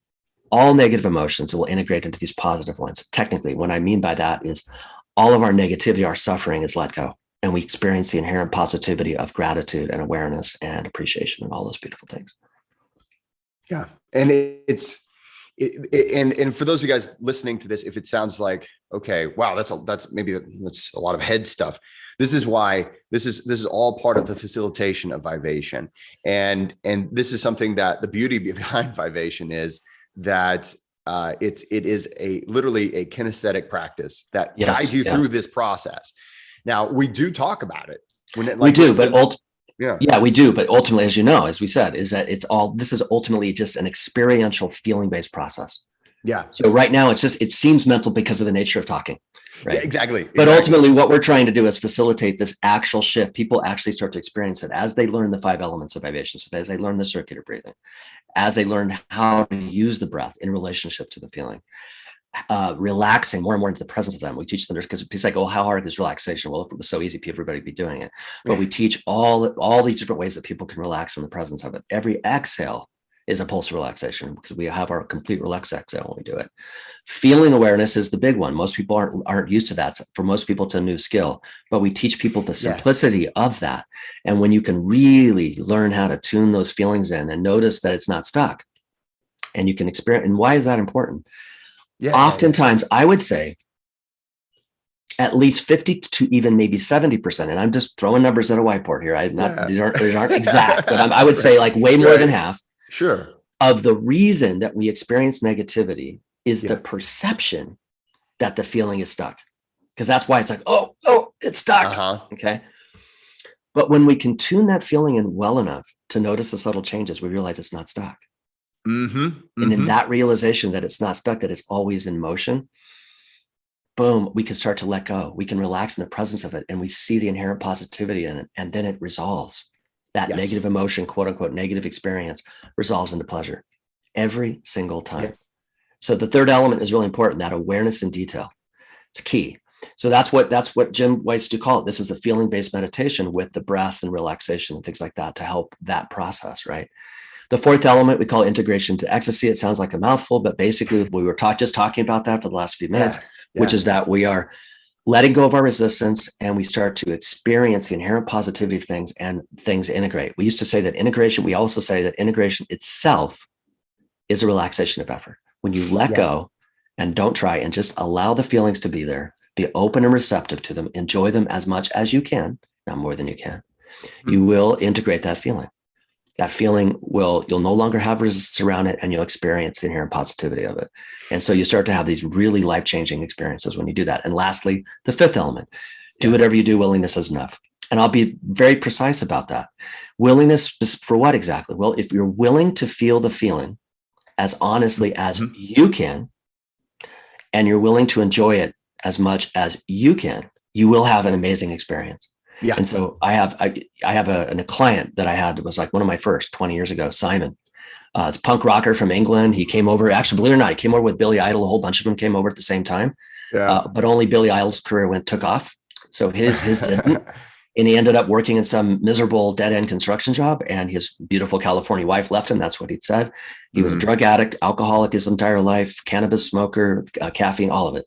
all negative emotions will integrate into these positive ones. Technically, what I mean by that is all of our negativity, our suffering is let go, and we experience the inherent positivity of gratitude and awareness and appreciation and all those beautiful things. Yeah. And and for those of you guys listening to this, if it sounds like, okay, wow, that's a lot of head stuff. This is why this is all part of the facilitation of Vivation. And this is something that the beauty behind Vivation is that it is literally a kinesthetic practice that guides you through this process. Now, we do talk about it. We do, but we do. But ultimately, as you know, as we said, is that this is ultimately just an experiential feeling-based process. Yeah. So right now it seems mental because of the nature of talking. Right. Yeah, exactly. But ultimately what we're trying to do is facilitate this actual shift. People actually start to experience it as they learn the 5 elements of Vivation. So as they learn the circular breathing, as they learn how to use the breath in relationship to the feeling, relaxing more and more into the presence of them. We teach them, because it's like, oh, how hard is relaxation? Well, if it was so easy, everybody would be doing it. But we teach all these different ways that people can relax in the presence of it. Every exhale is a pulse of relaxation, because we have our complete relax exhale when we do it. Feeling awareness is the big one. Most people aren't used to that. So for most people, it's a new skill, but we teach people the simplicity of that. And when you can really learn how to tune those feelings in and notice that it's not stuck, and you can experience, and why is that important? Oftentimes, I would say at least 50 to even maybe 70%. And I'm just throwing numbers at a whiteboard here. These aren't exact, but I would say like way more than half. Sure. Of the reason that we experience negativity is the perception that the feeling is stuck. Because that's why it's like, oh, it's stuck. Okay. But when we can tune that feeling in well enough to notice the subtle changes, we realize it's not stuck. And in that realization that it's not stuck, that it's always in motion, boom, we can start to let go. We can relax in the presence of it, and we see the inherent positivity in it, and then it resolves. That negative emotion, quote unquote, negative experience resolves into pleasure every single time. So the 3rd element is really important, that awareness in detail. It's key. So that's what Jim Weiss do call it. This is a feeling-based meditation with the breath and relaxation and things like that to help that process, right? The 4th element we call integration to ecstasy. It sounds like a mouthful, but basically we were just talking about that for the last few minutes, which is that we are letting go of our resistance, and we start to experience the inherent positivity of things, and things integrate. We used to say that integration, we also say that integration itself is a relaxation of effort. When you let go and don't try and just allow the feelings to be there, be open and receptive to them, enjoy them as much as you can, not more than you can, you will integrate that feeling. That feeling you'll no longer have resistance around it, and you'll experience the inherent positivity of it. And so you start to have these really life-changing experiences when you do that. And lastly, the 5th element, do whatever you do, willingness is enough. And I'll be very precise about that. Willingness is for what exactly? Well, if you're willing to feel the feeling as honestly as you can, and you're willing to enjoy it as much as you can, you will have an amazing experience. Yeah. And so I have a client that I had that was like one of my first 20 years ago, Simon. It's a punk rocker from England. He came over, actually, believe it or not, he came over with Billy Idol. A whole bunch of them came over at the same time. But only Billy Idol's career took off. So his didn't. And he ended up working in some miserable dead-end construction job, and his beautiful California wife left him. That's what he'd said. He was a drug addict, alcoholic his entire life, cannabis smoker, caffeine, all of it.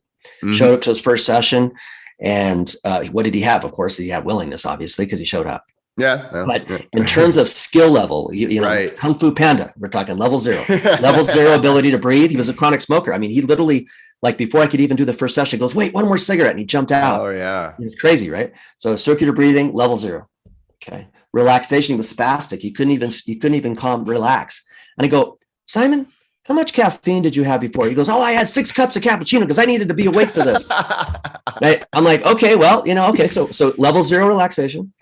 Showed up to his first session. And what did he have? Of course, he had willingness, obviously, because he showed up. But in terms of skill level, you know, Kung Fu Panda, we're talking level 0, level 0 ability to breathe. He was a chronic smoker. I mean, he literally, like before I could even do the first session, goes, wait, one more cigarette. And he jumped out. Oh yeah. It's crazy, right? So circular breathing, level 0. Okay. Relaxation, he was spastic. You couldn't even relax. And I go, Simon, how much caffeine did you have before? He goes, oh, I had 6 cups of cappuccino because I needed to be awake for this. I'm like, okay, well, okay. So level 0 relaxation.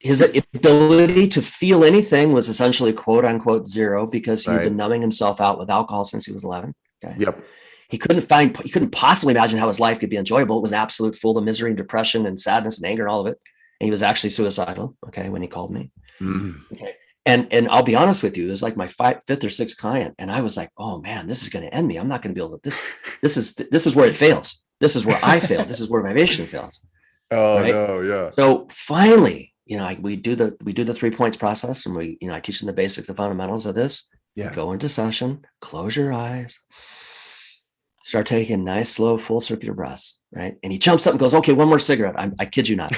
His ability to feel anything was essentially quote unquote 0 because he'd been numbing himself out with alcohol since he was 11. Okay. Yep. He couldn't possibly imagine how his life could be enjoyable. It was absolute full of misery and depression and sadness and anger and all of it. And he was actually suicidal. Okay. When he called me. Okay. And I'll be honest with you, it was like my 5th or 6th client. And I was like, oh man, this is going to end me. I'm not going to be able to, this is where it fails. This is where I fail. This is where Vivation fails. Oh no. Yeah. So finally, we do the 3 points process, and I teach them the basics, the fundamentals of this. Yeah. Go into session, close your eyes, start taking nice, slow, full circular breaths, right? And he jumps up and goes, okay, one more cigarette. I kid you not.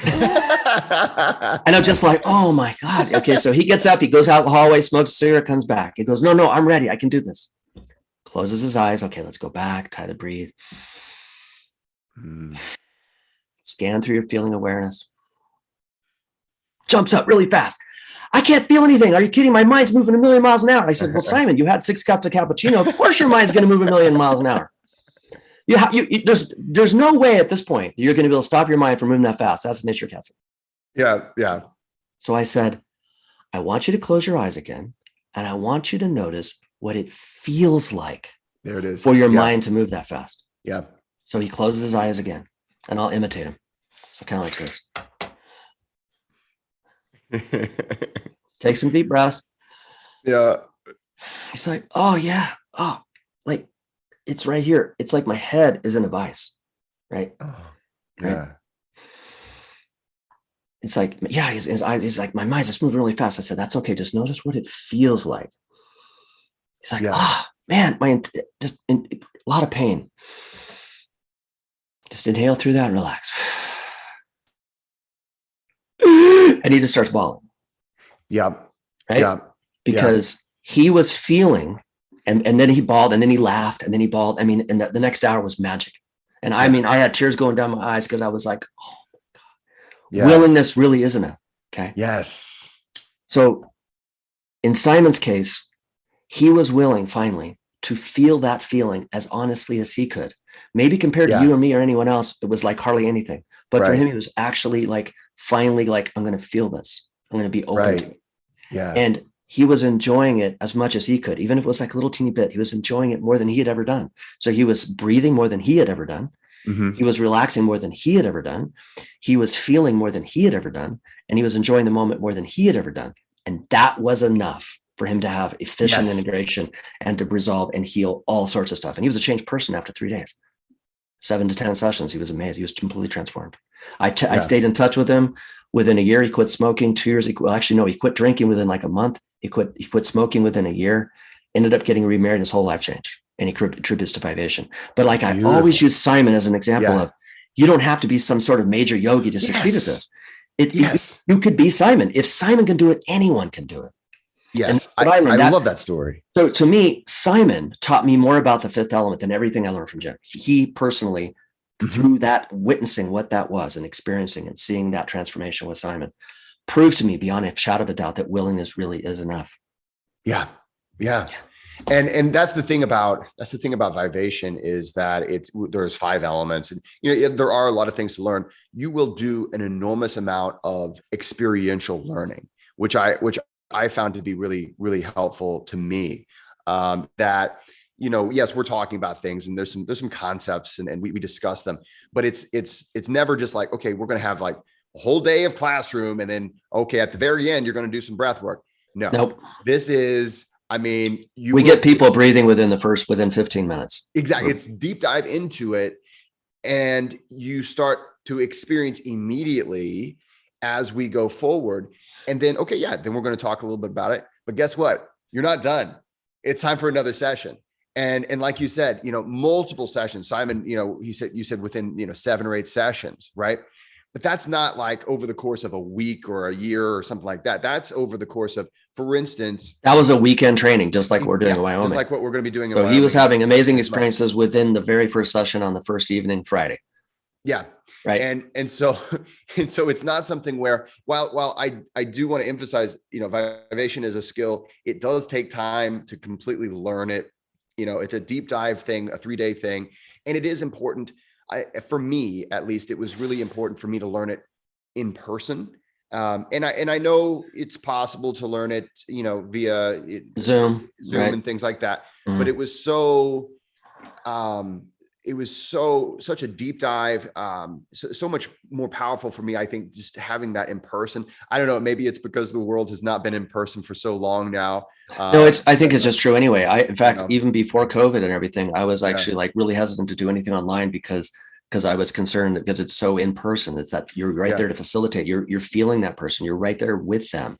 And I'm just like, oh my God. Okay. So he gets up, he goes out the hallway, smokes a cigarette, comes back. He goes, no, I'm ready. I can do this. Closes his eyes. Okay, let's go back, try to breathe. Scan through your feeling awareness. Jumps up really fast. I can't feel anything. Are you kidding? My mind's moving 1,000,000 miles an hour. I said, well, Simon, you had 6 cups of cappuccino. Of course your mind's going to move 1,000,000 miles an hour. There's no way at this point that you're going to be able to stop your mind from moving that fast. That's the nature of caffeine. Yeah. So I said, I want you to close your eyes again, and I want you to notice what it feels like. There it is. For your mind to move that fast. Yeah. So he closes his eyes again, and I'll imitate him. So kind of like this. Take some deep breaths. Yeah. He's like, oh yeah. Oh, like it's right here. It's like my head is in a vice. Right. Oh, yeah. Right? It's like, yeah, he's like, my mind's just moving really fast. I said, that's okay. Just notice what it feels like. He's like, man, just a lot of pain. Just inhale through that and relax. And he just starts bawling. Yeah. Right. Yeah. Because he was feeling, and then he bawled, and then he laughed, and then he bawled. I mean, and the next hour was magic. And I mean, I had tears going down my eyes because I was like, oh my God, willingness really is enough. Okay. Yes. So in Simon's case, he was willing finally to feel that feeling as honestly as he could. Maybe compared to you or me or anyone else, it was like hardly anything. But for him, it was actually like, finally, like, I'm going to feel this. I'm going to be open to it. Yeah. And he was enjoying it as much as he could, even if it was like a little teeny bit. He was enjoying it more than he had ever done. So he was breathing more than he had ever done. Mm-hmm. He was relaxing more than he had ever done. He was feeling more than he had ever done. And he was enjoying the moment more than he had ever done. And that was enough for him to have efficient integration and to resolve and heal all sorts of stuff. And he was a changed person after 3 days. 7 to 10 sessions. He was amazed. He was completely transformed. I stayed in touch with him. Within a year, he quit smoking. 2 years, he quit drinking within like a month. He quit smoking within a year, ended up getting remarried. His whole life changed. And he attributes to Vivation. But like, I always use Simon as an example of, you don't have to be some sort of major yogi to succeed at this. You could be Simon. If Simon can do it, anyone can do it. Yes. I love that story. So to me, Simon taught me more about the 5th element than everything I learned from Jim. He personally, through that, witnessing what that was and experiencing and seeing that transformation with Simon, proved to me beyond a shadow of a doubt that willingness really is enough. Yeah. And that's the thing about Vivation is that there's 5 elements, and there are a lot of things to learn. You will do an enormous amount of experiential learning, which I found to be really, really helpful to me. That, yes, we're talking about things and there's some concepts and we discuss them, but it's never just like, okay, we're going to have like a whole day of classroom and then, okay, at the very end, you're going to do some breath work. No, nope. This is, we get people breathing within 15 minutes. Exactly. It's deep dive into it. And you start to experience immediately as we go forward. And then, okay, then we're going to talk a little bit about it, but guess what? You're not done. It's time for another session. And like you said, multiple sessions. Simon, you said within, 7 or 8 sessions, right? But that's not like over the course of a week or a year or something like that. That's over the course of, for instance, that was a weekend training, just like we're doing in Wyoming. Just like what we're going to be doing in so Wyoming. He was having amazing experiences within the very first session on the first evening, Friday. Yeah. Right. And so and so it's not something where while I do want to emphasize, Vivation is a skill, it does take time to completely learn it. It's a deep dive thing, a 3-day thing, and it is important. For me, at least, it was really important for me to learn it in person. And I know it's possible to learn it, via Zoom, Zoom right? and things like that, but Mhm. it was so such a deep dive, so much more powerful for me, I think, just having that in person. I don't know, maybe it's because the world has not been in person for so long now. No, I think But it's just true anyway. In fact, you even before COVID and everything, I was yeah, actually like really hesitant to do anything online because I was concerned because it's so in person. It's that you're right yeah. there to facilitate. You're feeling that person. You're right there with them,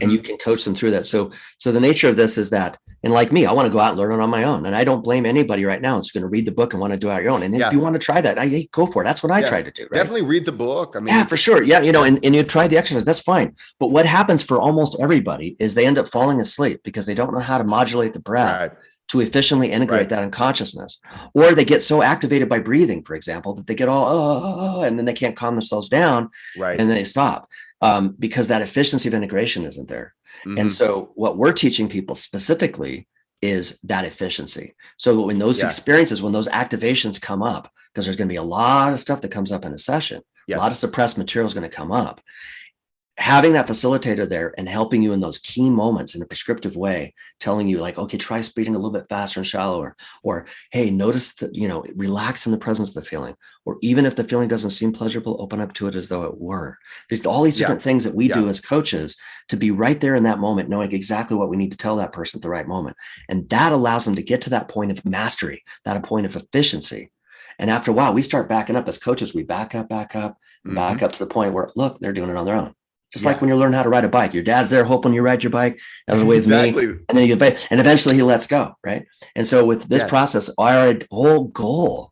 and you Hmm. can coach them through that. So the nature of this is that, and like me, I want to go out and learn it on my own, and I don't blame anybody right now. It's going to read the book and want to do it on your own. And if you Yeah, want to try that, go for it. That's what I yeah, tried to do. Right. definitely read the book. I mean, Yeah, for it's sure. Yeah, yeah, and you try the exercise, that's fine. But what happens for almost everybody is they end up falling asleep because they don't know how to modulate the breath right, to efficiently integrate right, that in consciousness. Or they get so activated by breathing, for example, that they get all, and then they can't calm themselves down right. and then they stop because that efficiency of integration isn't there. And Hmm. so what we're teaching people specifically is that efficiency. So when those Yeah, experiences, when those activations come up, because there's going to be a lot of stuff that comes up in a session, a lot of yes, suppressed material is going to come up. Having that facilitator there and helping you in those key moments in a prescriptive way, telling you like, okay, try speeding a little bit faster and shallower, or hey, notice that, relax in the presence of the feeling, or even if the feeling doesn't seem pleasurable, open up to it as though it were. There's all these yeah, different things that we yeah, do as coaches to be right there in that moment, knowing exactly what we need to tell that person at the right moment. And that allows them to get to that point of mastery, that point of efficiency. And after a while, we start backing up as coaches. We back up, and back hmm, up to the point where, look, they're doing it on their own. Just like yeah, when you're learning how to ride a bike, your dad's there hoping you ride your bike. That was the way with me. exactly. And then and eventually he lets go. Right. And so with this Yes, process, our whole goal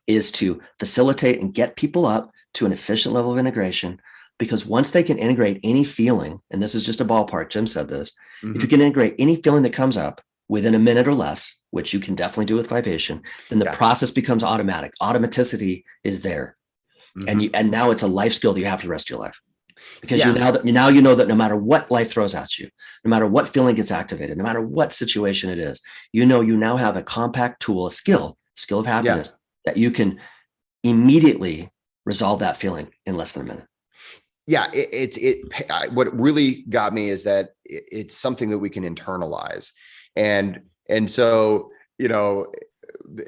is to facilitate and get people up to an efficient level of integration. Because once they can integrate any feeling, and this is just a ballpark, Jim said this, if you hmm, can integrate any feeling that comes up within a minute or less, which you can definitely do with Vivation, then the yeah, process becomes automatic. Automaticity is there. hmm, And now it's a life skill that you have for the rest of your life because yeah, you know that no matter what life throws at you, no matter what feeling gets activated, no matter what situation it is, you now have a compact tool, a skill of yeah. happiness that you can immediately resolve that feeling in less than a minute. Yeah, what really got me is that it's something that we can internalize. And so,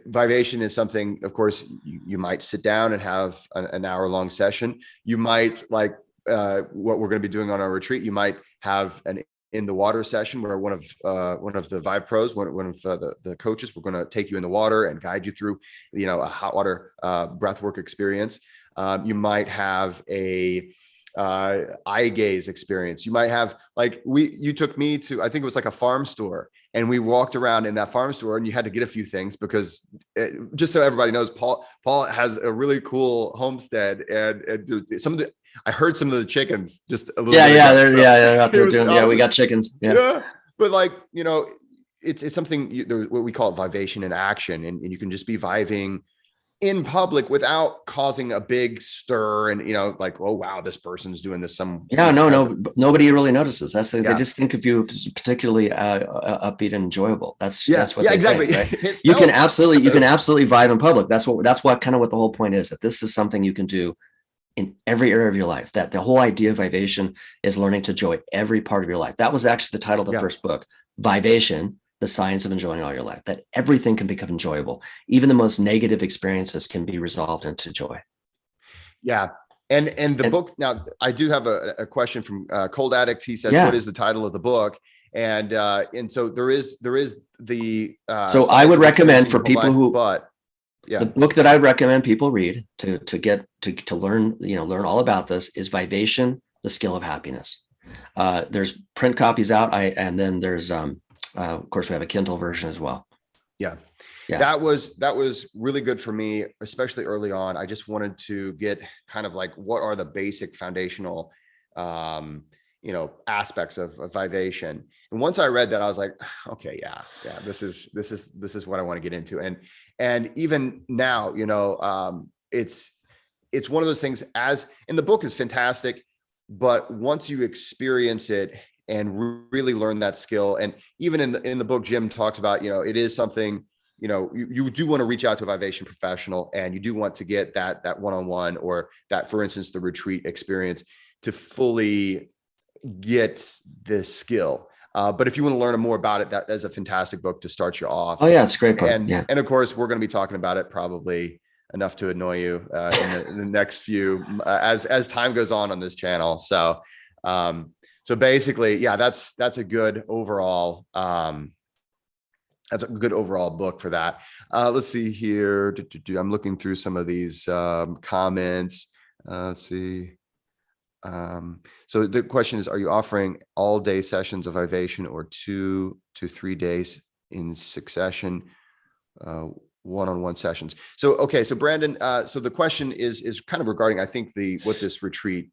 Vivation is something, of course, you might sit down and have an hour long session. You might like what we're going to be doing on our retreat. You might have an in the water session where one of the Vive pros, one of the coaches, we're going to take you in the water and guide you through, a hot water breathwork experience. You might have a eye gaze experience. You might have like you took me to, I think it was like a farm store, and we walked around in that farm store and you had to get a few things because just so everybody knows, Paul has a really cool homestead, and some of the, I heard some of the chickens just a little Yeah, bit yeah, ago. So they're out it there was doing. Yeah, we awesome. got chickens. Yeah. Yeah. But like, it's something, what we call vivation in action. And you can just be viving in public without causing a big stir and, like, oh, wow, this person's doing this some, Yeah, no, kind of, nobody really notices. They yeah. just think of you as particularly upbeat and enjoyable. Yeah. That's what Yeah, they exactly. think, right? It's You can no, absolutely that's you can a, absolutely vibe in public. That's what kind of what the whole point is. That this is something you can do in every area of your life. That the whole idea of Vivation is learning to enjoy every part of your life. That was actually the title of the yeah. first book, Vivation: The Science of Enjoying All Your Life. That everything can become enjoyable. Even the most negative experiences can be resolved into joy. Yeah. And the And book, now I do have a question from Cold Addict. He says, what yeah, is the title of the book? And so there is the so I science would of recommend experiencing for your whole people life, who but the yeah. book that I recommend people read to learn, learn all about this is Vivation: The Skill of Happiness. There's print copies out. And then there's of course we have a Kindle version as well. Yeah. Yeah. That was really good for me, especially early on. I just wanted to get kind of like, what are the basic foundational, aspects of Vivation. And once I read that, I was like, okay, yeah, this is what I want to get into. And even now, it's it's one of those things, as in the book is fantastic, but once you experience it and really learn that skill, and even in the book, Jim talks about, it is something, you do want to reach out to a Vivation professional, and you do want to get that one-on-one, or that, for instance, the retreat experience, to fully get this skill. But if you want to learn more about it, that is a fantastic book to start you off. Oh yeah, it's a great book. And of course, we're going to be talking about it probably enough to annoy you in the next few as time goes on this channel. So basically, yeah, that's a good overall. That's a good overall book for that. Let's see here. I'm looking through some of these comments. Let's see. So the question is, are you offering all day sessions of Vivation, or 2 to 3 days in succession, one-on-one sessions? So, okay. So Brandon, so the question is kind of regarding, I think, what this retreat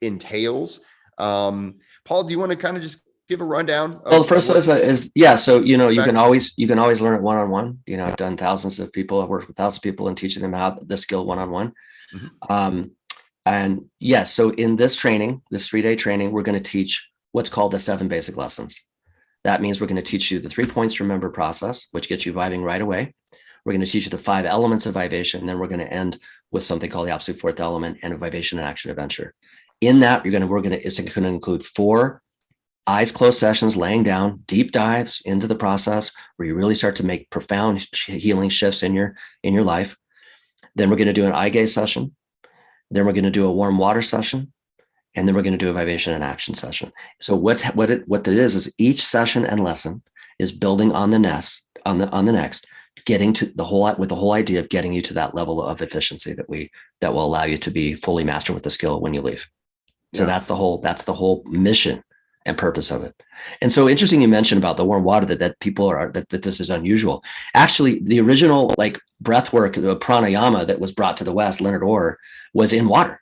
entails. Paul, do you want to kind of just give a rundown? Well, the first is yeah. So, you can always learn it one-on-one. I've done thousands of people. I've worked with thousands of people and teaching them how the skill one-on-one. And yes, so in this training, this 3-day training, we're going to teach what's called the 7 basic lessons. That means we're going to teach you the 3 points to remember process, which gets you vibing right away. We're going to teach you the 5 elements of Vivation. And then we're going to end with something called the absolute 4th element, and a Vivation and action adventure. In that, it's going to include 4 eyes closed sessions, laying down, deep dives into the process where you really start to make profound healing shifts in your life. Then we're going to do an eye gaze session. Then we're going to do a warm water session, and then we're going to do a Vivation and action session. So what it is each session and lesson is building on the next, getting to the whole idea of getting you to that level of efficiency that will allow you to be fully master with the skill when you leave. So that's the whole mission and purpose of it. And so interesting, you mentioned about the warm water, that people that this is unusual. Actually, the original breathwork, the pranayama that was brought to the West, Leonard Orr, was in water.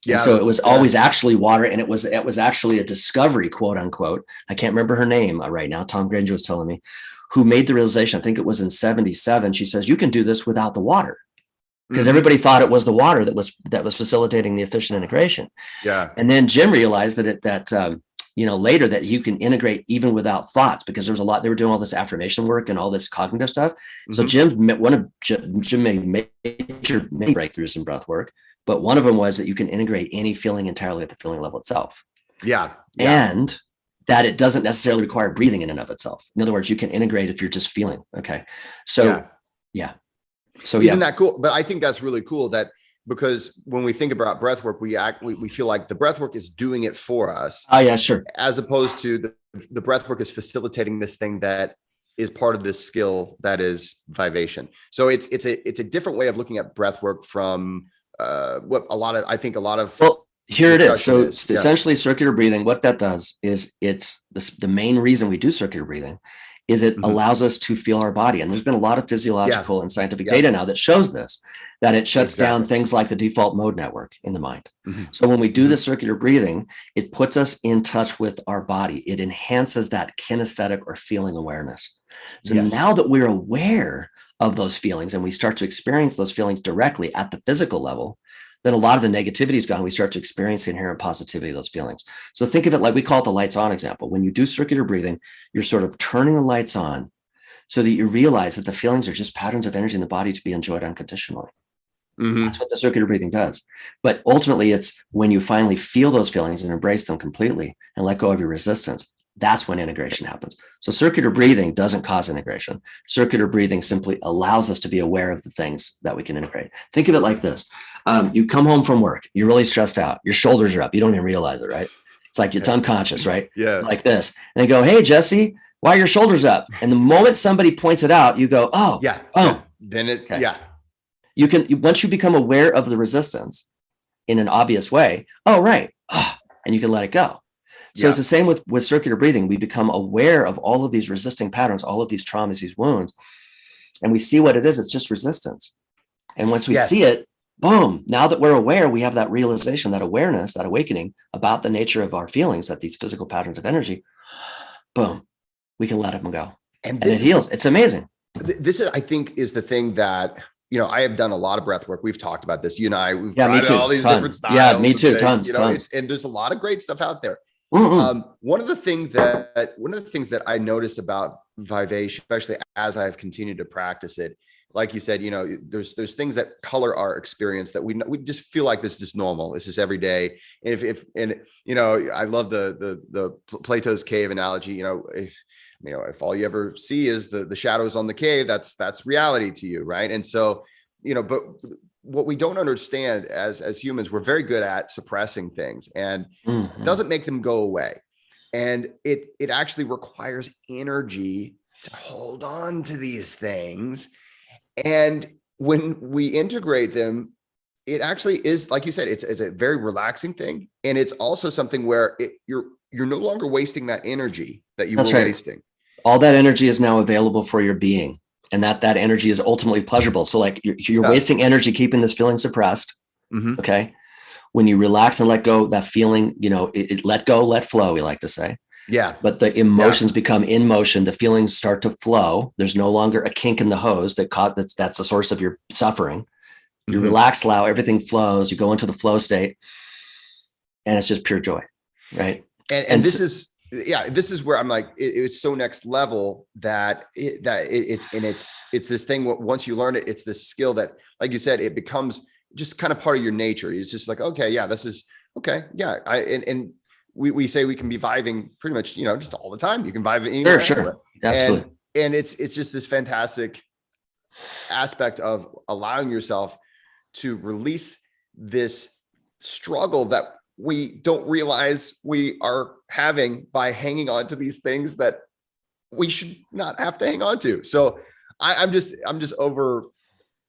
Yeah. And so it was always actually water, and it was actually a discovery, quote unquote. I can't remember her name right now. Tom Granger was telling me, who made the realization. I think it was in 1977. She says, you can do this without the water, because everybody thought it was the water that was facilitating the efficient integration. Yeah. And then Jim realized that later, that you can integrate even without thoughts, because there's they were doing all this affirmation work and all this cognitive stuff. So Jim made major breakthroughs in breath work, but one of them was that you can integrate any feeling entirely at the feeling level itself. Yeah. And that it doesn't necessarily require breathing in and of itself. In other words, you can integrate if you're just feeling. Okay. So yeah. So isn't that cool? But I think that's really cool, because when we think about breath work, we feel like the breath work is doing it for us. Oh yeah, sure. As opposed to the breath work is facilitating this thing that is part of this skill that is Vivation. So it's a different way of looking at breath work from what a lot of. Well, here it is. So essentially, circular breathing, what that does is the main reason we do circular breathing is it allows us to feel our body. And there's been a lot of physiological and scientific data now that shows this, that it shuts down things like the default mode network in the mind. So when we do the circular breathing, it puts us in touch with our body. It enhances that kinesthetic or feeling awareness. So now that we're aware of those feelings and we start to experience those feelings directly at the physical level, then a lot of the negativity is gone. We start to experience the inherent positivity of those feelings. So think of it like we call it the lights on example. When you do circular breathing, you're sort of turning the lights on so that you realize that the feelings are just patterns of energy in the body to be enjoyed unconditionally. That's what the circular breathing does. But ultimately, it's when you finally feel those feelings and embrace them completely and let go of your resistance, that's when integration happens. So circular breathing doesn't cause integration. Circular breathing simply allows us to be aware of the things that we can integrate. Think of it like this. You come home from work, you're really stressed out. Your shoulders are up. You don't even realize it, right? It's like it's unconscious, right? Yeah. Like this. And they go, hey, Jesse, why are your shoulders up? And the moment somebody points it out, you go, oh, yeah. Oh, then You can, once you become aware of the resistance in an obvious way, oh, right. Oh, and you can let it go. So it's the same with circular breathing. We become aware of all of these resisting patterns, all of these traumas, these wounds, and we see what it is. It's just resistance. And once we see it, boom, now that we're aware, we have that realization, that awareness, that awakening about the nature of our feelings, that these physical patterns of energy, boom, we can let them go. And it heals. It's amazing. This is, I think, is the thing that I have done a lot of breath work. We've talked about this. You and I, we've Yeah, me tried too. all these Ton. different styles. Yeah, me and too. things, Tons. and there's a lot of great stuff out there. Mm-mm. One of the things that I noticed about Vivation, especially as I've continued to practice it, like you said, there's things that color our experience that we just feel like this is just normal. It's just every day. And I love the Plato's cave analogy. If all you ever see is the shadows on the cave, that's reality to you, right? And so, but what we don't understand as humans, we're very good at suppressing things, and it doesn't make them go away. And it actually requires energy to hold on to these things. And when we integrate them, it actually is, like you said, it's a very relaxing thing. And it's also something where you're no longer wasting that energy that you were wasting. All that energy is now available for your being, and that energy is ultimately pleasurable. So like you're wasting energy keeping this feeling suppressed. Mm-hmm. Okay. When you relax and let go, that feeling, it let go, let flow, we like to say. Yeah. But the emotions become in motion. The feelings start to flow. There's no longer a kink in the hose that's the source of your suffering. You relax, allow everything flows. You go into the flow state, and it's just pure joy, right? And this is where I'm like, it's so next level that it's this thing. Once you learn it, it's this skill that, like you said, it becomes just kind of part of your nature. It's just like, okay, yeah, this is okay. Yeah. We say we can be vibing pretty much, just all the time. You can vibe anywhere. Sure. Absolutely. And it's just this fantastic aspect of allowing yourself to release this struggle that we don't realize we are having by hanging on to these things that we should not have to hang on to. So I'm just over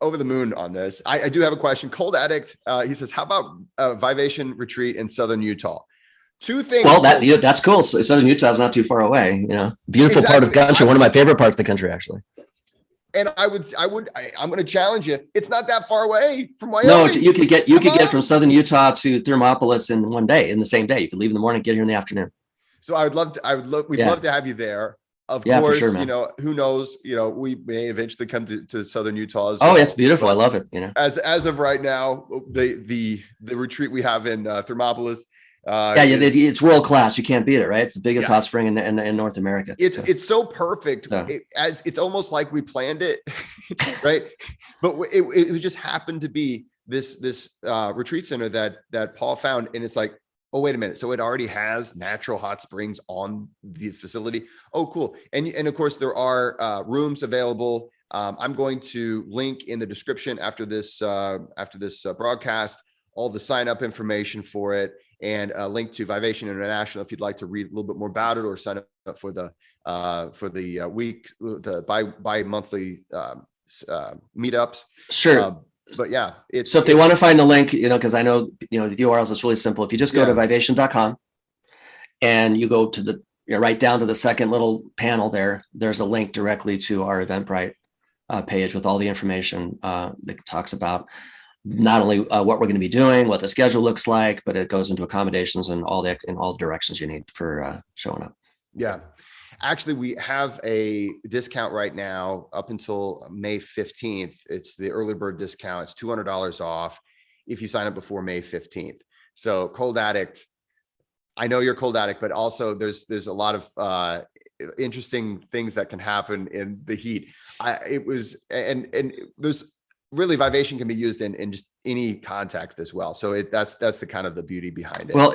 the moon on this. I do have a question. Cold Addict, he says, how about a Vivation retreat in Southern Utah? Two things. Well, that's cool. So Southern Utah is not too far away. Beautiful part of the country. One of my favorite parts of the country, actually. And I'm going to challenge you. It's not that far away from Wyoming. No, you could get from Southern Utah to Thermopolis in one day, in the same day. You could leave in the morning, get here in the afternoon. So we'd love to have you there. Of course, sure, who knows, we may eventually come to Southern Utah as well. Oh, it's beautiful. I love it. As of right now, the retreat we have in Thermopolis, it's world class. You can't beat it, right? It's the biggest hot spring in North America. It's so perfect. It's almost like we planned it, right? But it just happened to be this retreat center that Paul found, and it's like, oh, wait a minute. So it already has natural hot springs on the facility. Oh, cool. And of course there are rooms available. I'm going to link in the description after this broadcast, all the sign up information for it, and a link to Vivation International if you'd like to read a little bit more about it or sign up for the week, the bi-monthly meetups. Sure. But yeah, so if they want to find the link, because I know, the URLs, it's really simple. If you just go to vivation.com and you go to right down to the second little panel there's a link directly to our Eventbrite page with all the information that talks about not only what we're going to be doing, what the schedule looks like, but it goes into accommodations and in all directions you need for showing up. Yeah. Actually, we have a discount right now up until May 15th. It's the early bird discount. It's $200 off if you sign up before May 15th. So Cold Addict, I know you're a Cold Addict, but also there's a lot of interesting things that can happen in the heat. And there's really Vivation can be used in just any context as well. So that's the kind of the beauty behind it. Well,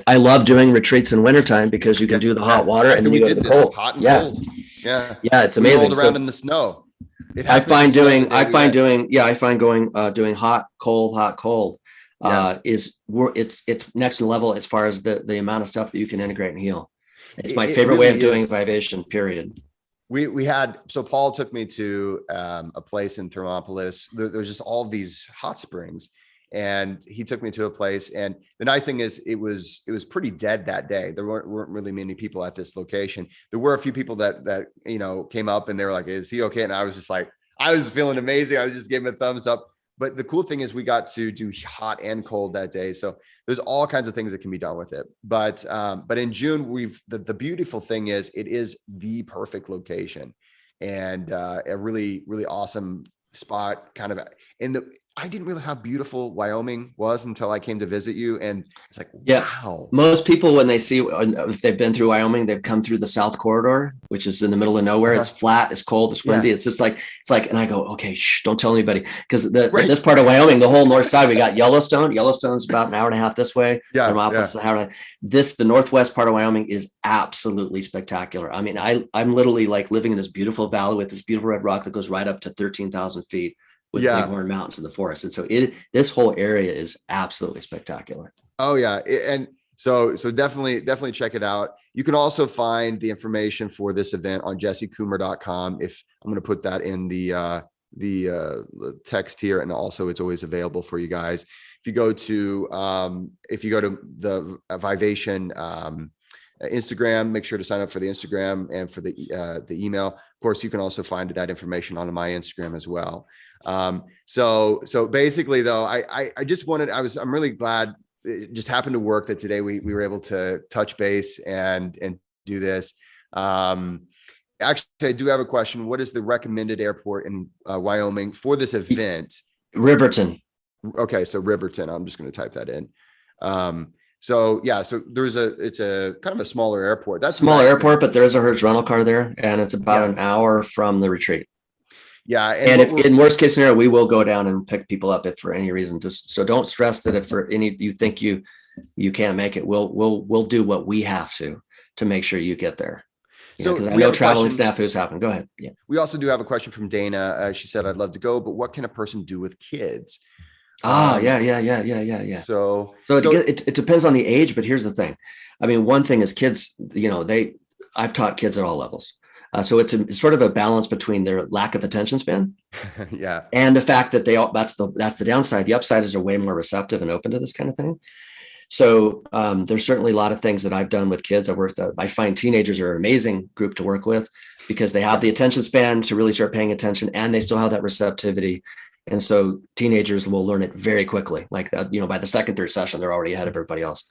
I love doing retreats in wintertime because you can do the hot water and then you did the cold. Hot and cold. Yeah. Yeah. It's amazing. We rolled around in the snow. I find doing hot, cold, it's next level as far as the amount of stuff that you can integrate and heal. It's my favorite way of doing Vivation, period. So Paul took me to a place in Thermopolis. There's just all these hot springs, and he took me to a place. And the nice thing is it was pretty dead that day. There weren't really many people at this location. There were a few people that came up and they were like, "Is he okay?" And I was just like, I was feeling amazing. I was just giving a thumbs up. But the cool thing is we got to do hot and cold that day. So there's all kinds of things that can be done with it. But in June, the beautiful thing is it is the perfect location and a really, really awesome spot kind of in the, I didn't realize how beautiful Wyoming was until I came to visit you. And it's like, Yeah. wow. Most people, when they see, if they've been through Wyoming, they've come through the South Corridor, which is in the middle of nowhere. It's flat, it's cold, it's windy. It's just like, and I go, okay, shh, don't tell anybody. Because this part of Wyoming, the whole north side, we got Yellowstone. Yellowstone's about an hour and a half this way. The northwest part of Wyoming is absolutely spectacular. I mean, I'm literally like living in this beautiful valley with this beautiful red rock that goes right up to 13,000 feet with Bighorn Mountains in the forest. And so this whole area is absolutely spectacular. Oh yeah. And so definitely check it out. You can also find the information for this event on jessecoomer.com. If I'm going to put that in the text here, and also it's always available for you guys. If you go to the Vivation Instagram, make sure to sign up for the Instagram and for the email. Of course, you can also find that information on my Instagram as well. So basically though, I'm really glad it just happened to work that today we were able to touch base and do this. Actually, I do have a question. What is the recommended airport in Wyoming for this event? Riverton. Okay. So Riverton, I'm just going to type that in. So it's a kind of a smaller airport. That's smaller airport, but there is a Hertz rental car there, and it's about an hour from the retreat. Yeah. And if in worst case scenario, we will go down and pick people up if for any reason. Just so don't stress that if for any you think you can't make it, we'll do what we have to make sure you get there. Because I know traveling snafus happen. Go ahead. Yeah. We also do have a question from Dana. She said, "I'd love to go, but what can a person do with kids?" Yeah. So it depends on the age, but here's the thing. I mean, one thing is kids, I've taught kids at all levels. So it's sort of a balance between their lack of attention span and the fact that that's the downside. The upside is they're way more receptive and open to this kind of thing. So there's certainly a lot of things that I've done with kids. I find teenagers are an amazing group to work with because they have the attention span to really start paying attention, and they still have that receptivity. And so teenagers will learn it very quickly. Like that, by the second, third session, they're already ahead of everybody else.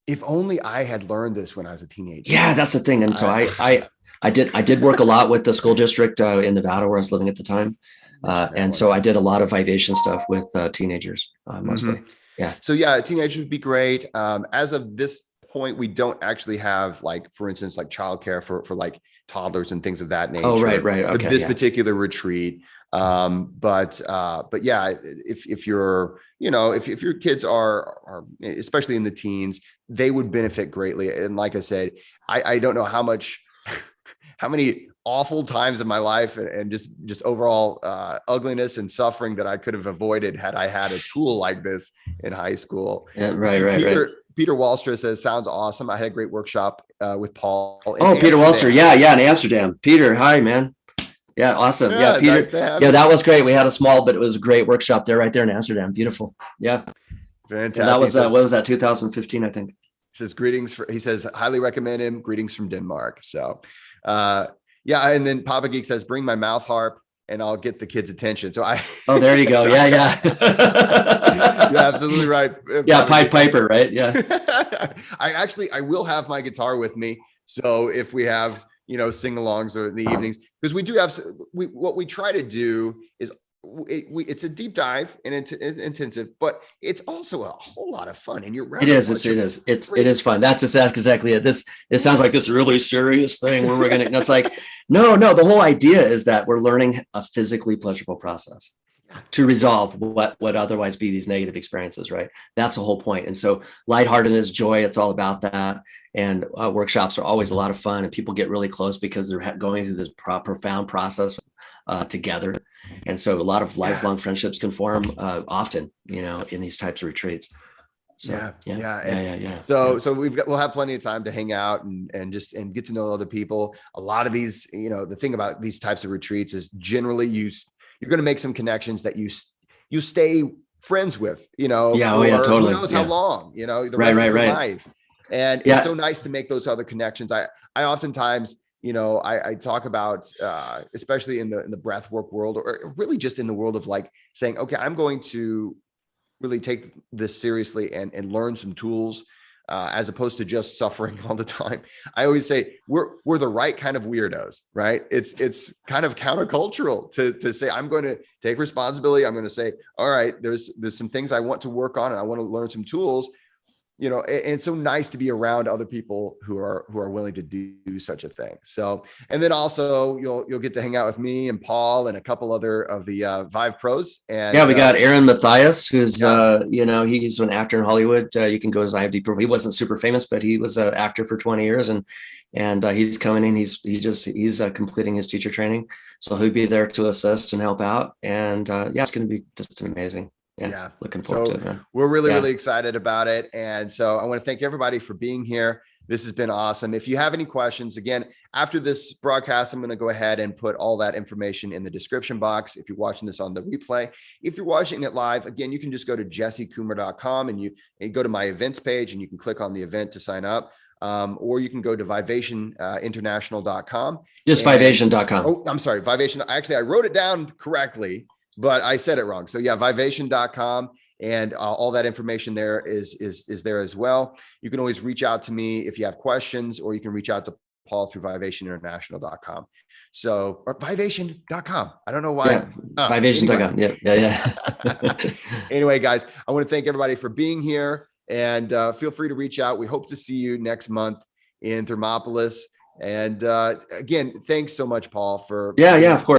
If only I had learned this when I was a teenager. Yeah, that's the thing. And so I did work a lot with the school district in Nevada where I was living at the time. And so I did a lot of Vivation stuff with teenagers mostly. Mm-hmm. Yeah. So teenagers would be great. As of this point, we don't actually have for instance, childcare for like toddlers and things of that nature. Oh, right. Okay, for this particular retreat. But yeah, if you're, if your kids are especially in the teens, they would benefit greatly. And like I said, I don't know how many awful times in my life and just overall ugliness and suffering that I could have avoided had I had a tool like this in high school. Yeah, right. Peter Wallster says, sounds awesome. I had a great workshop with Paul. Peter Wallster. Yeah. In Amsterdam. Peter, hi, man. Yeah, awesome. Yeah, Peter. Nice that was great. We had a small, but it was a great workshop there, right there in Amsterdam. Beautiful. Yeah. Fantastic. And that was, what was that, 2015, I think. He says, highly recommend him. Greetings from Denmark. So, and then Papa Geek says, bring my mouth harp and I'll get the kids' attention. So there you go. Yeah. You're absolutely right. Yeah, Pied Piper, right? Yeah. I will have my guitar with me. So if we have, sing-alongs or in the evenings, because we do have, what we try to do is it's a deep dive and intensive, but it's also a whole lot of fun. And you're right. It is fun. That's exactly it. It sounds like this really serious thing where we're going to, it's like, no, the whole idea is that we're learning a physically pleasurable process to resolve what would otherwise be these negative experiences, right? That's the whole point. And so lightheartedness, joy, it's all about that. And workshops are always a lot of fun, and people get really close because they're going through this profound process together. And so a lot of lifelong friendships can form often, in these types of retreats. So, yeah. So we'll have plenty of time to hang out and get to know other people. A lot of these, the thing about these types of retreats is generally you're going to make some connections that you stay friends with, totally. Who knows how long, the rest of your life. And it's so nice to make those other connections. I oftentimes, I talk about, especially in the breathwork world, or really just in the world of saying, okay, I'm going to really take this seriously and learn some tools as opposed to just suffering all the time. I always say we're the right kind of weirdos, right? It's kind of countercultural to say, I'm going to take responsibility. I'm going to say, all right, there's some things I want to work on and I want to learn some tools, and it's so nice to be around other people who are willing to do such a thing. So, and then also you'll get to hang out with me and Paul and a couple other of the Vive pros. And yeah, we got Aaron Matthias, who's he's an actor in Hollywood. You can go to his IMDb profile. He wasn't super famous, but he was an actor for 20 years, and he's coming in. He's completing his teacher training, so he'll be there to assist and help out. And it's going to be just amazing. Yeah, looking forward to it, man. We're really excited about it. And so I want to thank everybody for being here. This has been awesome. If you have any questions, again, after this broadcast, I'm going to go ahead and put all that information in the description box. If you're watching this on the replay, if you're watching it live, again, you can just go to jessecoomer.com and you go to my events page and you can click on the event to sign up. Or you can go to vivationinternational.com. Just vivation.com. Oh, I'm sorry. Vivation. Actually, I wrote it down correctly, but I said it wrong. So yeah, vivation.com, and all that information there is there as well. You can always reach out to me if you have questions, or you can reach out to Paul through vivationinternational.com. So, or vivation.com. I don't know why. Yeah, vivation.com. Anyway. Yeah. Anyway, guys, I want to thank everybody for being here, and feel free to reach out. We hope to see you next month in Thermopolis. And again, thanks so much, Paul, for of course.